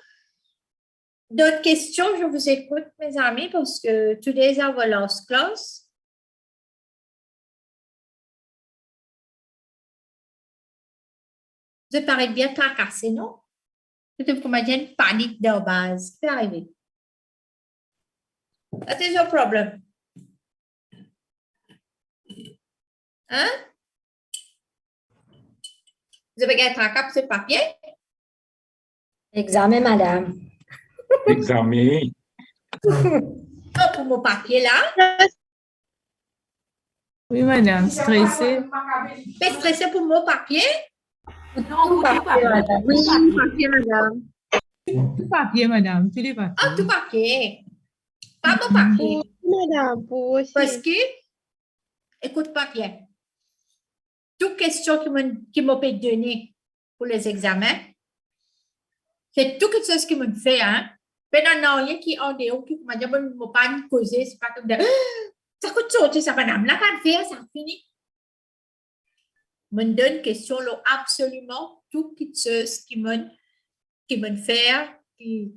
D'autres questions? Je vous écoute, mes amis, parce que today is our last class. Vous paraît bien tracassé, non? Peut-être que vous une panique de base. C'est arrivé. That is your problem. Hein? Vous avez gagné un cap sur le papier? Examen, madame. Examen. Oh, pour mon papier là. Oui, madame. Stressé. T'es stressé pour mon papier? Non, papier, madame. Oui, papier, madame. Tout papier, madame. Tous les papiers. Ah, tout papier. Pas mon papier. Madame, pour aussi. Parce que, écoute pas bien. Toute question qui m'a fait donner pour les examens, c'est tout ce qui me fait, hein. Mais non, rien qui en dehors, qui m'a dit, bon, ne m'a pas causé, c'est pas comme de, ça coûte sortir, ça, madame, là, quand faire, ça finit. Me donne question, là, absolument, tout ce qui me fait, qui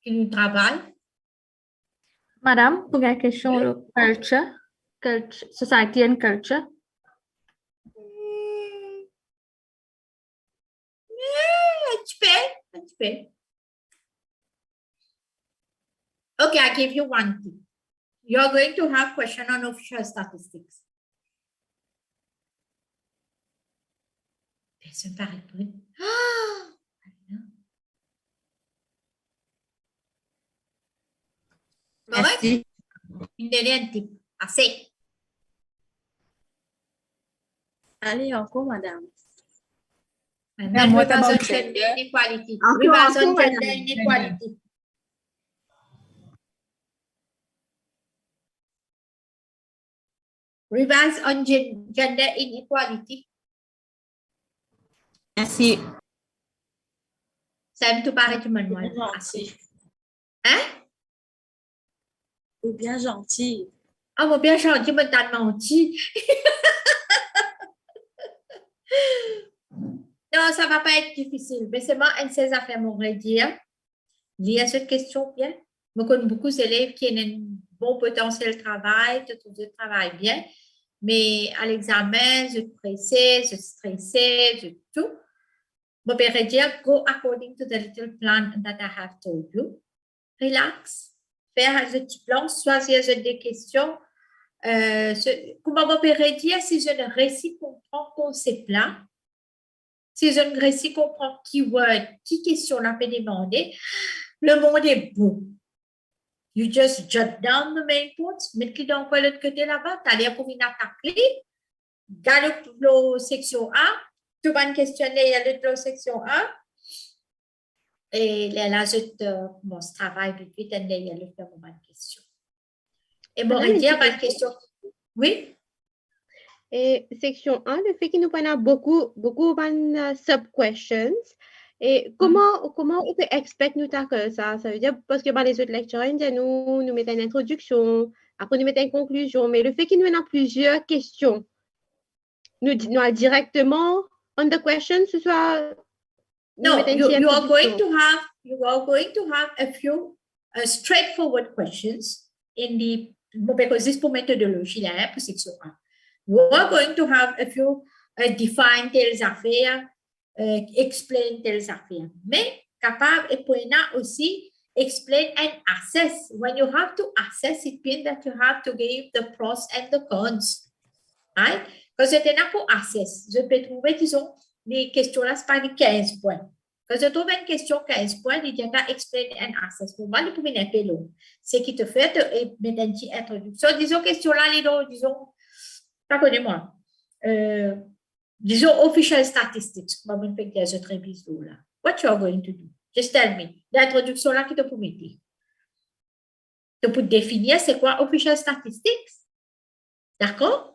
nous travaille. Madame, pour la question de culture, society and culture. Un petit peu. Okay, I give you one thing. You are going to have question on official statistics. Personne ne va répondre. Ah! Correct? Une dernière type. Assez. Allez, encore, madame. And then what reverse about on gender gender? inequality. Encore, Reverse on encore, gender madame. inequality. Reverse on gender inequality. Merci. Ça aime tout pareil, tu me Bien demandes. gentil. Hein? Ou bien gentil. Ah, mon bien gentil, me t'as menti. Non, ça ne va pas être difficile. Mais c'est moi, une ces affaires, m'aurait dire. Lié à cette question, bien. Je connais beaucoup d'élèves qui ont un bon potentiel de travail, tout travail bien. Mais à l'examen, je suis pressée, je suis stressée, je tout. Je pourrais dire, go according to the little plan that I have told you. Relax. Faire un petit plan, choisir des questions Comment on peut dire si je ne récit comprend concept là, si je ne récit comprend keyword, qui question là peut demander, le monde est beau. You just jot down the main points, mettez dans quoi l'autre côté là-bas, t'as l'air pour une attaque, galope la section 1, tout le monde questionne la section 1, et là, je commence travail vite vite, et il y a le bonne question. Et bon, Madame, dire une bonne question. Oui? Et section 1, le fait qu'il nous prenne beaucoup de sub-questions. Et comment on peut expliquer nous que ça? Ça veut dire, parce que les autres lectures, nous mettons une introduction, après nous mettons une conclusion, mais le fait qu'il nous ait plusieurs questions, nous directement, on the question, ce soit... No, you are going to have a few straightforward questions in the, because this pour méthodologie là, pour section 1. You are going to have a few define telles affaires, explain telles affaires. Mais capable et pour aussi explain and assess. When you have to assess, it means that you have to give the pros and the cons. Right? Quand c'était là pour assess, je peux trouver, disons, les questions là, c'est pas les 15 points. Quand je trouve une question 15 points, il y a explain and assess. Pour moi, il peut être un peu long. C'est qui te fait mettre une petite introduction. Disons, question là, disons, pardonnez-moi, disons, official statistics. Comment on fait que je révise là? What you are going to do? Just tell me. L'introduction là qui te permet. Tu peux définir c'est quoi official statistics. D'accord?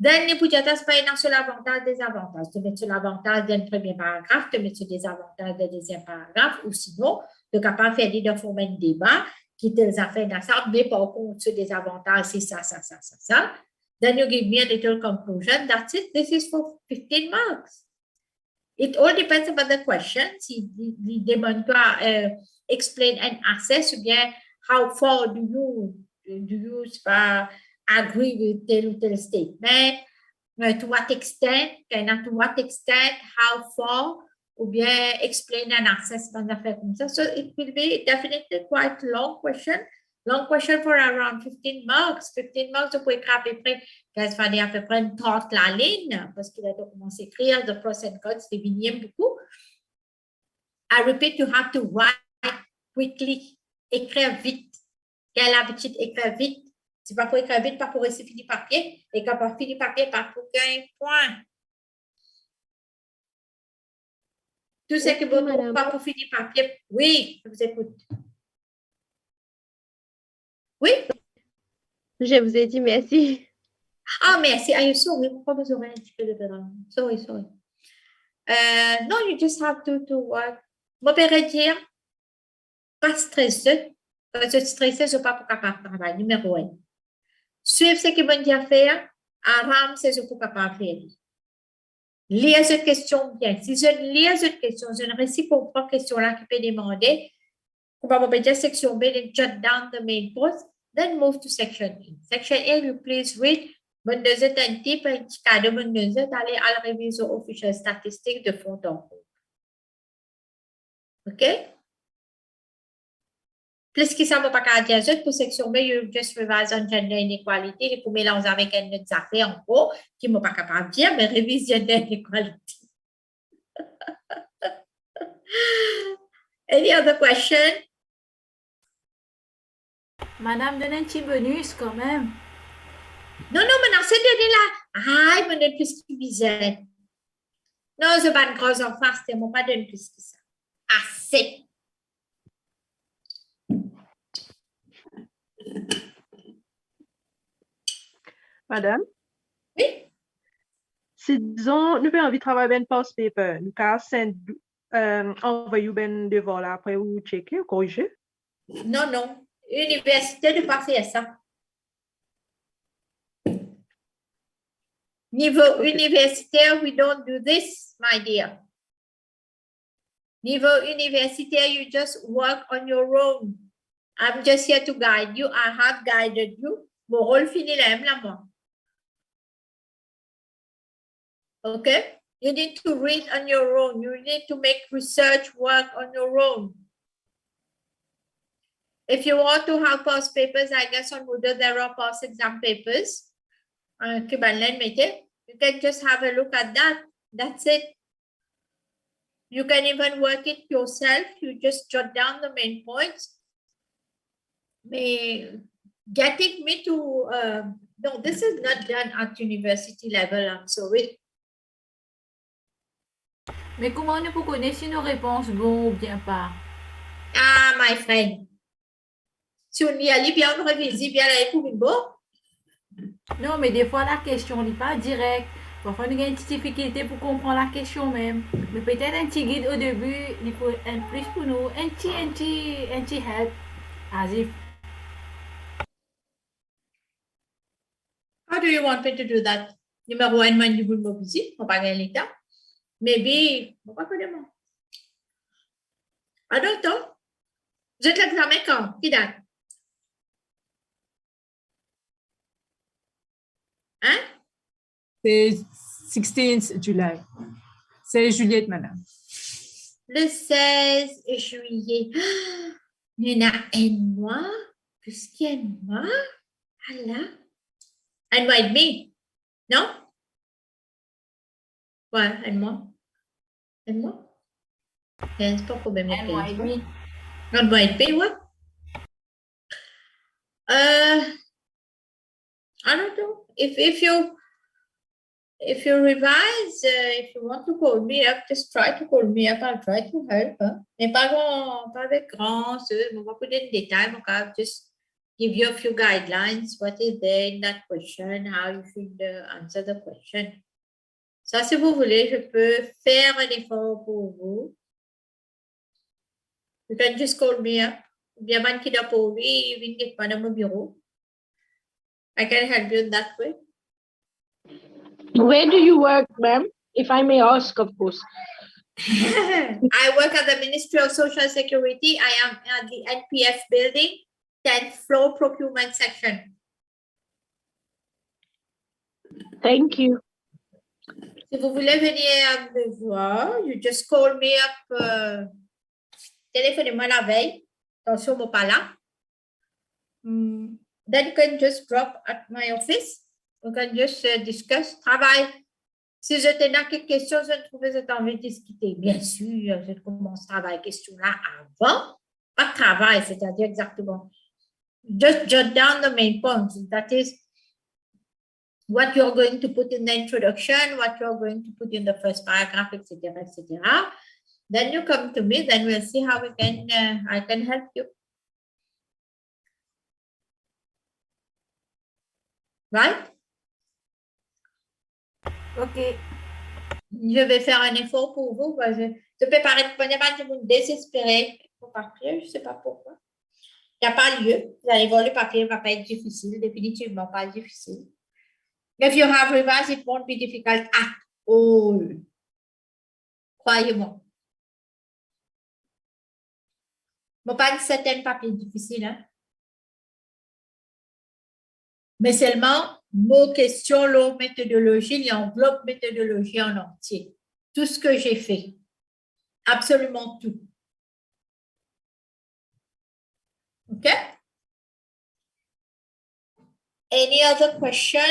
Then, il peut dire que ce n'est pas un seul avantage, désavantage. Tu mets sur l'avantage d'un premier paragraphe, tu mets sur des avantages d'un deuxième paragraphe, ou sinon, tu es capable de faire des formes de débat qui te a fait dans ça, mais par contre, sur des avantages, c'est ça, ça, ça, ça, ça. Then you give me a little conclusion. That's it. This is for 15 marks. It all depends on the question. Si il demande toi explain and assess, ou bien how far do you agree with tel ou tel statement, to what extent, how far, ou bien explain and assess dans affaire comme ça. So it will be definitely quite long question for around 15 marks. 15 marks, vous pouvez écrire à peu près, il fallait à peu près 30 la ligne, parce qu'il a commencé à écrire the pros and cons, c'est bien beaucoup. I repeat, you have to write quickly, écrire vite. Quelle habitude écrire vite? Si pas pour écrire vite, pas pour essayer finir papier, et quand pas finir papier, pas pour gagner point. Tout ce que vous pas pour finir papier. Oui, je vous écoute. Oui? Je vous ai dit merci. Ah, merci. Are you sorry? Pourquoi vous aurez un petit peu de temps? Sorry. No, you just have to work. Mon père dire, pas stressé. Quand je suis stressé, je ne suis pas pour capable de travailler. Numéro 1. Suivre ce que vous dire faire, aram, c'est ce que vous capable de faire. Lire cette question bien. Si je lis cette question, je ne récite pas question là qui peut demander. Vous pouvez dire section B, then jot down the main points, then move to section A. Section A, you please read. Mendeuse est un type, un petit cas de mendeuse d'aller à la révision officielle statistique de fond en comble. OK? Plus que ça, ne va pas dire pour section B, you just revise on gender inequality, et pour mélanger avec un autre affaire en gros, qui ne m'a pas capable de dire, mais révise gender inequality. Any other question? Madame, donne un petit bonus quand même. Non, maintenant, c'est donné là. Ah, il me donne plus que bizarre. Non, c'est pas une grosse enfant, c'était moi, pas donne plus que ça. Assez. Madame? Oui? Si, disons, nous avons envie de travailler un post paper, nous avons envoyé un devoir là après ou checker ou corriger? Non. Université ne pas faire ça. Niveau universitaire, we don't do this, my dear. Niveau universitaire, you just work on your own. I'm just here to guide you. I have guided you. Mon rôle fini là, moi. Okay? You need to read on your own. You need to make research work on your own. If you want to have past papers, I guess on Moodle there are past exam papers. You can just have a look at that. That's it. You can even work it yourself. You just jot down the main points. Getting me to, no, this is not done at university level, I'm sorry. Mais comment on peut connaître si nos réponses vont ou bien pas? Ah, my friend. Si on y allait bien, on révise bien la pour une bonne. Non, mais des fois, la question n'est pas directe. Parfois, on a une petite difficulté pour comprendre la question même. Mais peut-être un petit guide au début, il faut un plus pour nous, un petit help. As if. How do you want me to do that? Numéro 1, man, you will be busy. On va pas gagner l'état. Maybe, on va pas connaître moi. I don't know. Vous êtes l'examen quand? Qui date? Hein? C'est 16 July. C'est Juliette, madame. Le 16 juillet. Il y en a un mois. Plus qu'un mois. Allah. Un mois et demi. Non? Ouais, un mois. Un mois? C'est pas problème. Un mois et demi. Un mois et demi, ouais. I don't know. If you revise, if you want to call me up, just try to call me up. I'll try to help. Mais pas avec grand, on va pas donner des détails, on just give you a few guidelines. What is there in that question? How you should answer the question. Ça, si vous voulez, je peux faire un effort pour vous. You can just call me up. Bien, man qui doit pour lui, il vient pas dans mon bureau. I can help you in that way. Where do you work, ma'am? If I may ask, of course. I work at the Ministry of Social Security. I am at the NPF building, 10th floor procurement section. Thank you. Si vous voulez venir me voir, you just call me up. Téléphonez-moi la veille. Attention, mon pas là. Then you can just drop at my office. We can just discuss. Travail. Si je t'ai dans quelques questions, je trouve que j'ai envie de discuter. Bien sûr, je commence à travailler question là avant. Pas de travail, c'est-à-dire exactement. Just jot down the main points. That is what you're going to put in the introduction, what you're going to put in the first paragraph, etc., etc. Then you come to me, then we'll see how we can, I can help you. Right? OK. Je vais faire un effort pour vous. Je peux paraître vous désespéré pour papier, je ne sais pas pourquoi. Il n'y a pas lieu. Vous allez voir, le papier ne va pas être difficile, définitivement pas difficile. If you have revised, it won't be difficult at all. Croyez-moi. Bon, pas une certaine papier difficile, hein? Mais seulement mots, questions, l'eau, méthodologie, il y a enveloppe méthodologie en entier. Tout ce que j'ai fait. Absolument tout. OK? Any other question?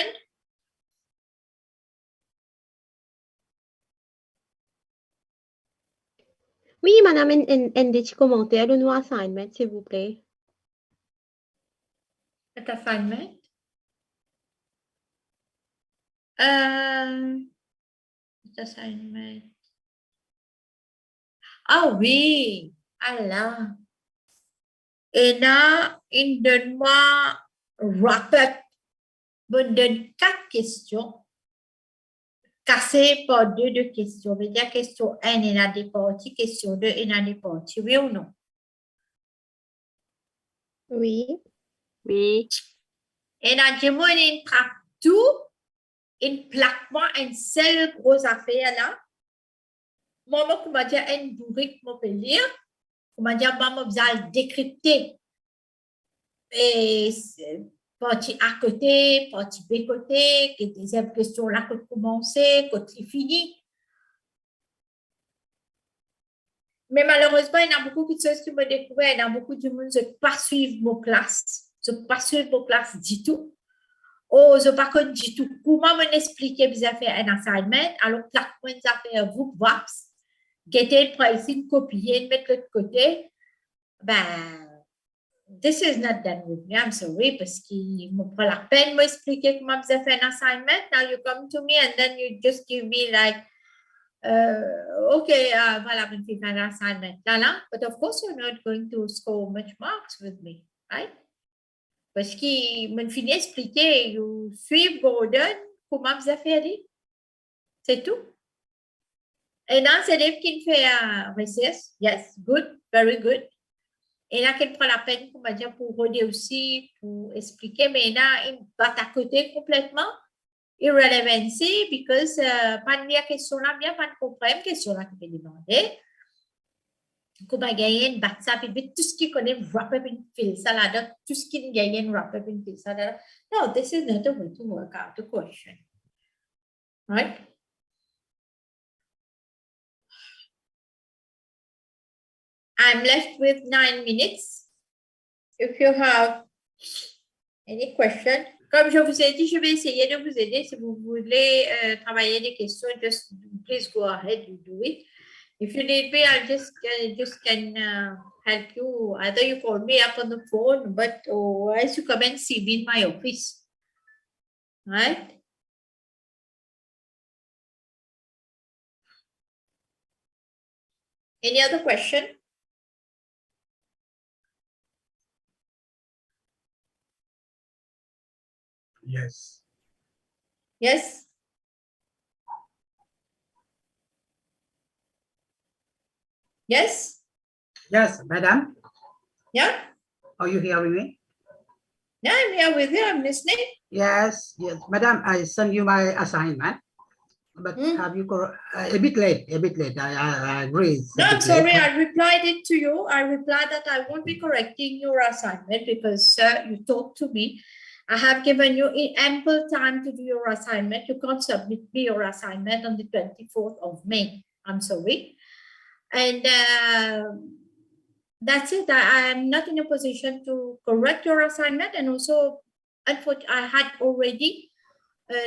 Oui, madame, un des petits commentaires de nos assignments, s'il vous plaît. Cet assignment? Assignment. Ah oui, alors. Et là, il donne-moi wrap-up. Me donne 4 questions. Cassées par 2 questions. Mais il y a question 1, il y a des parties. Question 2, il y a des parties. Oui ou non? Oui. Oui. Et là, j'ai moi une trappe tout. Une plaque-moi, une seule grosse affaire là. Moi, comment dire, une bourrique, moi, peut lire. Comment dire, moi, vous allez décrypter. Et partie A côté, partie B côté, que deuxième question là, que commencer, que tu finis. Mais malheureusement, il y a beaucoup de choses qui me découvert. Il y a beaucoup de monde qui ne pas suivre mon classe. Je ne pas suivre mon classe du tout. Oh, je ne pas connaître du tout. Comment m'expliquer que vous avez fait un assignment alors que la vous avez fait un groupe WAPS, qui était une copier, mettre de l'autre côté. Ben, this is not done with me. I'm sorry, parce qu'il me prend la peine de m'expliquer comment vous avez fait un assignment. Now you come to me and then you just give me like, okay, voilà, je fais un assignment. Là, but of course, you're not going to score much marks with me, right? Parce qu'il me finit expliquer, you suivre Gordon, comment vous avez fait. C'est tout. Et dans ces livres qui fait un recess, yes, good, very good. Et là, qu'elle prend la peine pour me dire, pour rôder aussi, pour expliquer, mais là, il va à côté complètement. Irrelevancy, because pas de question là, bien pas de problème, question là qui peut demander. Comment gagner une WhatsApp, et tout ce qui connaît wrap up in fill ça là, tout ce qui gagne wrap up in fill ça là. No, this is not a way to work out the question. Right? I'm left with 9 minutes. If you have any question, comme je vous ai dit, je vais essayer de vous aider. Si vous voulez travailler des questions, just please go ahead and do it. If you need me, I'll just can help you. Either you call me up on the phone, but or else you come and see me in my office. Right? Any other question? Yes. Yes. Yes. Yes, madam. Yeah. Are you hearing me? Yeah, I'm here with you. I'm listening. Yes, yes, madam. I sent you my assignment, but have you a bit late? A bit late. I agree. No, I'm sorry. I replied it to you. I replied that I won't be correcting your assignment because you talked to me. I have given you ample time to do your assignment. You can't submit me your assignment on the 24th of May. I'm sorry. And that's it. I am not in a position to correct your assignment. And also, unfortunately, I had already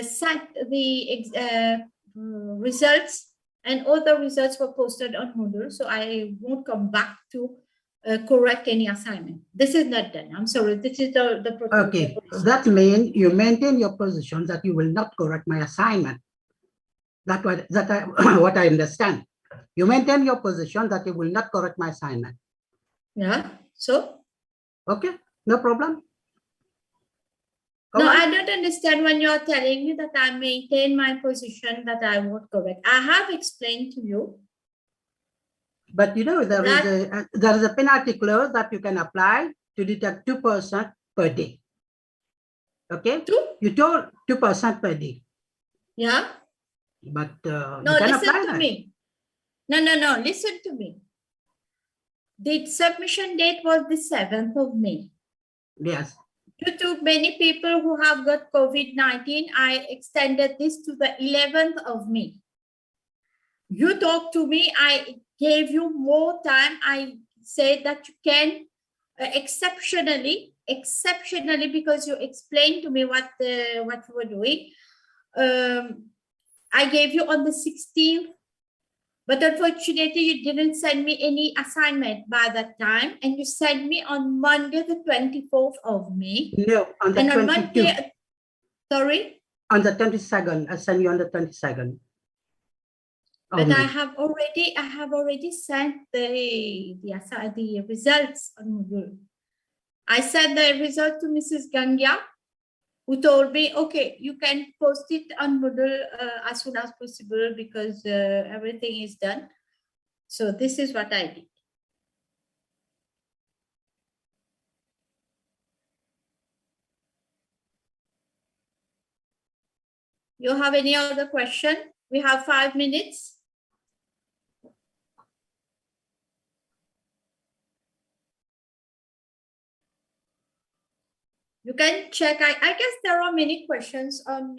sent the results, and all the results were posted on Moodle. So I won't come back to correct any assignment. This is not done. I'm sorry. This is the procedure. Okay, that means you maintain your position that you will not correct my assignment. That's what I understand. You maintain your position that you will not correct my assignment. Yeah. So. Okay. No problem. No, I don't understand when you're telling me that I maintain my position that I won't correct. I have explained to you. But you know, there is a penalty clause that you can apply to deduct 2% per day. Okay? You told 2% per day. Yeah. But no, you can listen apply to that. me. No, listen to me. The submission date was the 7th of May. Yes. Due to many people who have got COVID-19, I extended this to the 11th of May. You talked to me, I gave you more time. I said that you can exceptionally, because you explained to me what you were doing. I gave you on the 16th, but unfortunately you didn't send me any assignment by that time, and you sent me on Monday, the 24th of May. No, on the 22nd. Sorry? On the 22nd, I sent you on the 22nd. But I have already sent the results on Moodle. I sent the result to Mrs. Gangya, who told me, okay, you can post it on Moodle as soon as possible because everything is done. So this is what I did. You have any other question? We have 5 minutes. You can check. I guess there are many questions on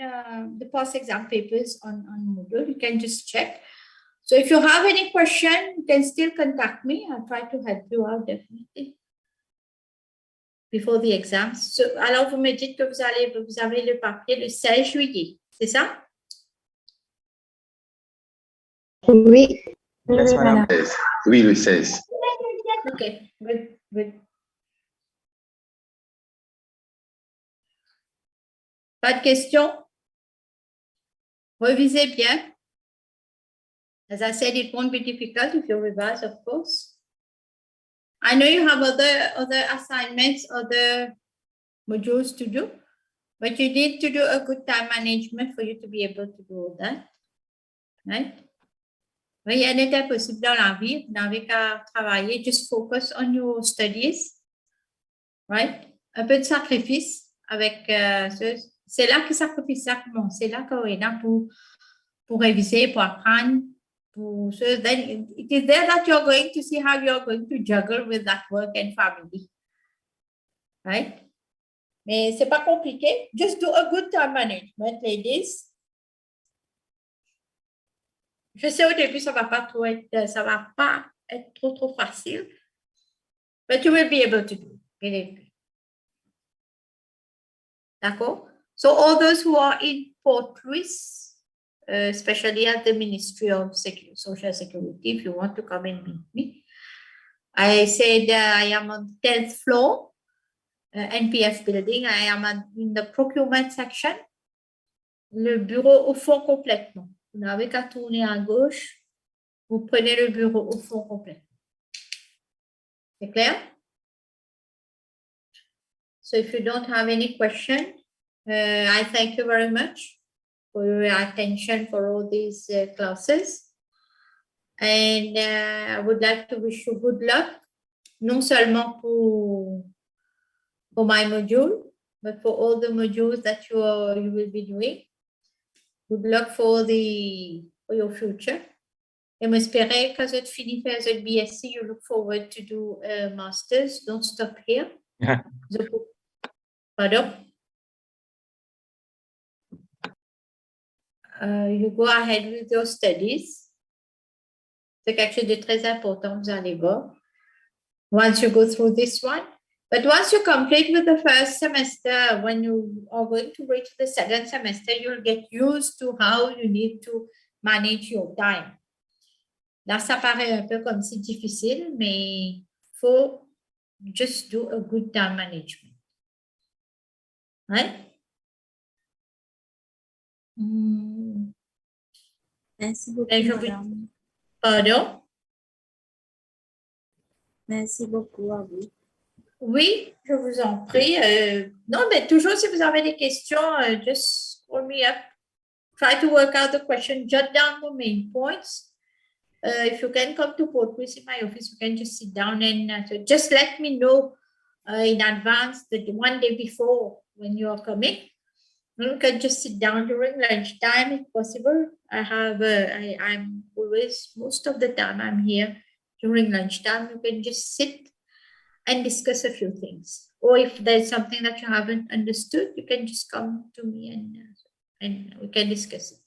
the post exam papers on Moodle. You can just check. So if you have any question, you can still contact me. I'll try to help you out definitely before the exams. So, alors, vous me dites que vous avez le papier le 16 juillet, c'est ça? Oui. Yes, madame. Oui, le 16. Okay, good, good. Pas de questions? Revisez bien. As I said, it won't be difficult if you revise, of course. I know you have other assignments, other modules to do, but you need to do a good time management for you to be able to do all that, right? Rien n'est impossible dans la vie. Vous n'avez qu'à travailler. Just focus on your studies, right? Un peu de sacrifice avec c'est là que sacrifice ça commence. C'est là qu'on est là pour réviser, pour apprendre. So then it is there that you're going to see how you're going to juggle with that work and family, right? Mais c'est pas compliqué. Just do a good time management, ladies. Je sais au début ça va pas être trop facile, but you will be able to do it. D'accord? So all those who are in Port Louis, especially at the Ministry of Social Security, if you want to come and meet me, I said I am on the 10th floor, NPF building. I am in the procurement section. Le bureau au fond complètement. Vous n'avez qu'à tourner à gauche. Vous prenez le bureau au fond complètement. C'est clair? So if you don't have any question, I thank you very much for your attention for all these classes. And I would like to wish you good luck, non seulement pour my module, but for all the modules that you will be doing. Good luck for your future. Et m'espérer que vous fini faire votre BSc, you look forward to do a master's. Don't stop here. Pardon? You go ahead with your studies. C'est quelque chose de très important, vous allez voir. Once you go through this one. But once you complete with the first semester, when you are going to reach the second semester, you'll get used to how you need to manage your time. Là, ça paraît un peu comme si difficile, mais faut just do a good time management. Right? Merci beaucoup, madame. Pardon? Merci beaucoup à vous. Oui, je vous en prie. Non, mais toujours, si vous avez des questions, just call me up. Try to work out the question. Jot down the main points. If you can come to Port Louis in my office, you can just sit down and so just let me know in advance, the one day before when you are coming. You can just sit down during lunchtime if possible. I'm always, most of the time I'm here during lunchtime. You can just sit and discuss a few things. Or if there's something that you haven't understood, you can just come to me and we can discuss it.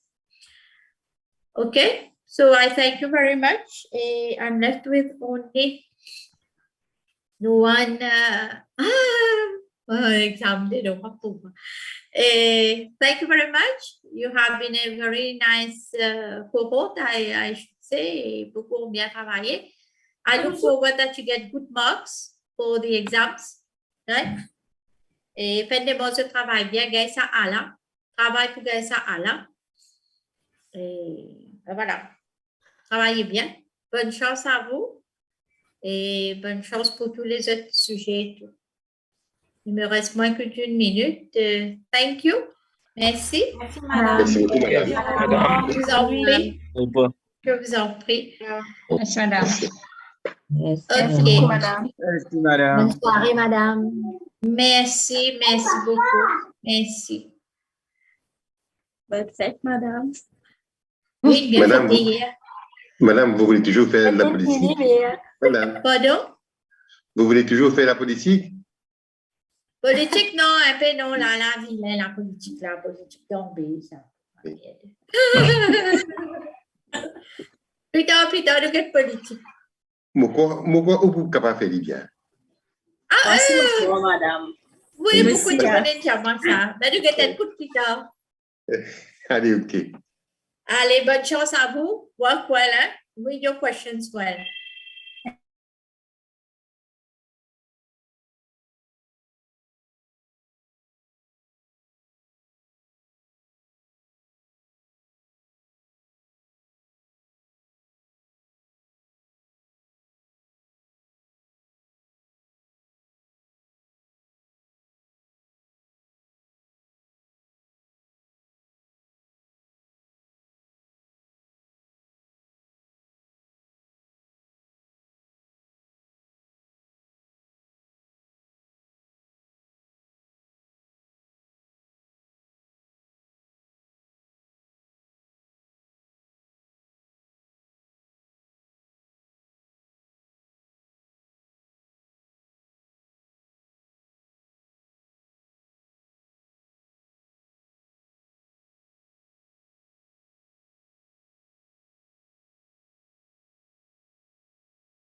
Okay, so I thank you very much. I'm left with only one exam. Thank you very much. You have been a very nice cohort, I should say. Beaucoup bien travaillé. I look forward that you get good marks for the exams, right? Et faites des bons travail bien, gagnez ça à la. Travail pour gagner ça à la. Et voilà. Travaillez bien. Bonne chance à vous. Et bonne chance pour tous les autres sujets. Il me reste moins que d'une minute. Thank you. Merci. Merci, madame. Merci beaucoup, madame. Je vous en prie. Je vous en prie. Merci, madame. Ok. Merci, madame. Bonne soirée, madame. Merci beaucoup. Merci. Bonne fête, madame. Oui, bien Madame, fêté hier. Madame, vous voulez toujours faire de la politique? Madame, Pardon? vous voulez toujours faire la politique? Politique, non, un peu non, la vie, la politique tombée, ça. Je plus tard, nous get politique. Pourquoi vous capable faire bien? Ah, Merci beaucoup, madame. oui, Merci, pourquoi tu hein. connais diamant ça? Mais nous get un coup de plus tard. Allez, ok. Allez, bonne chance à vous. Work well, hein? Read your questions well.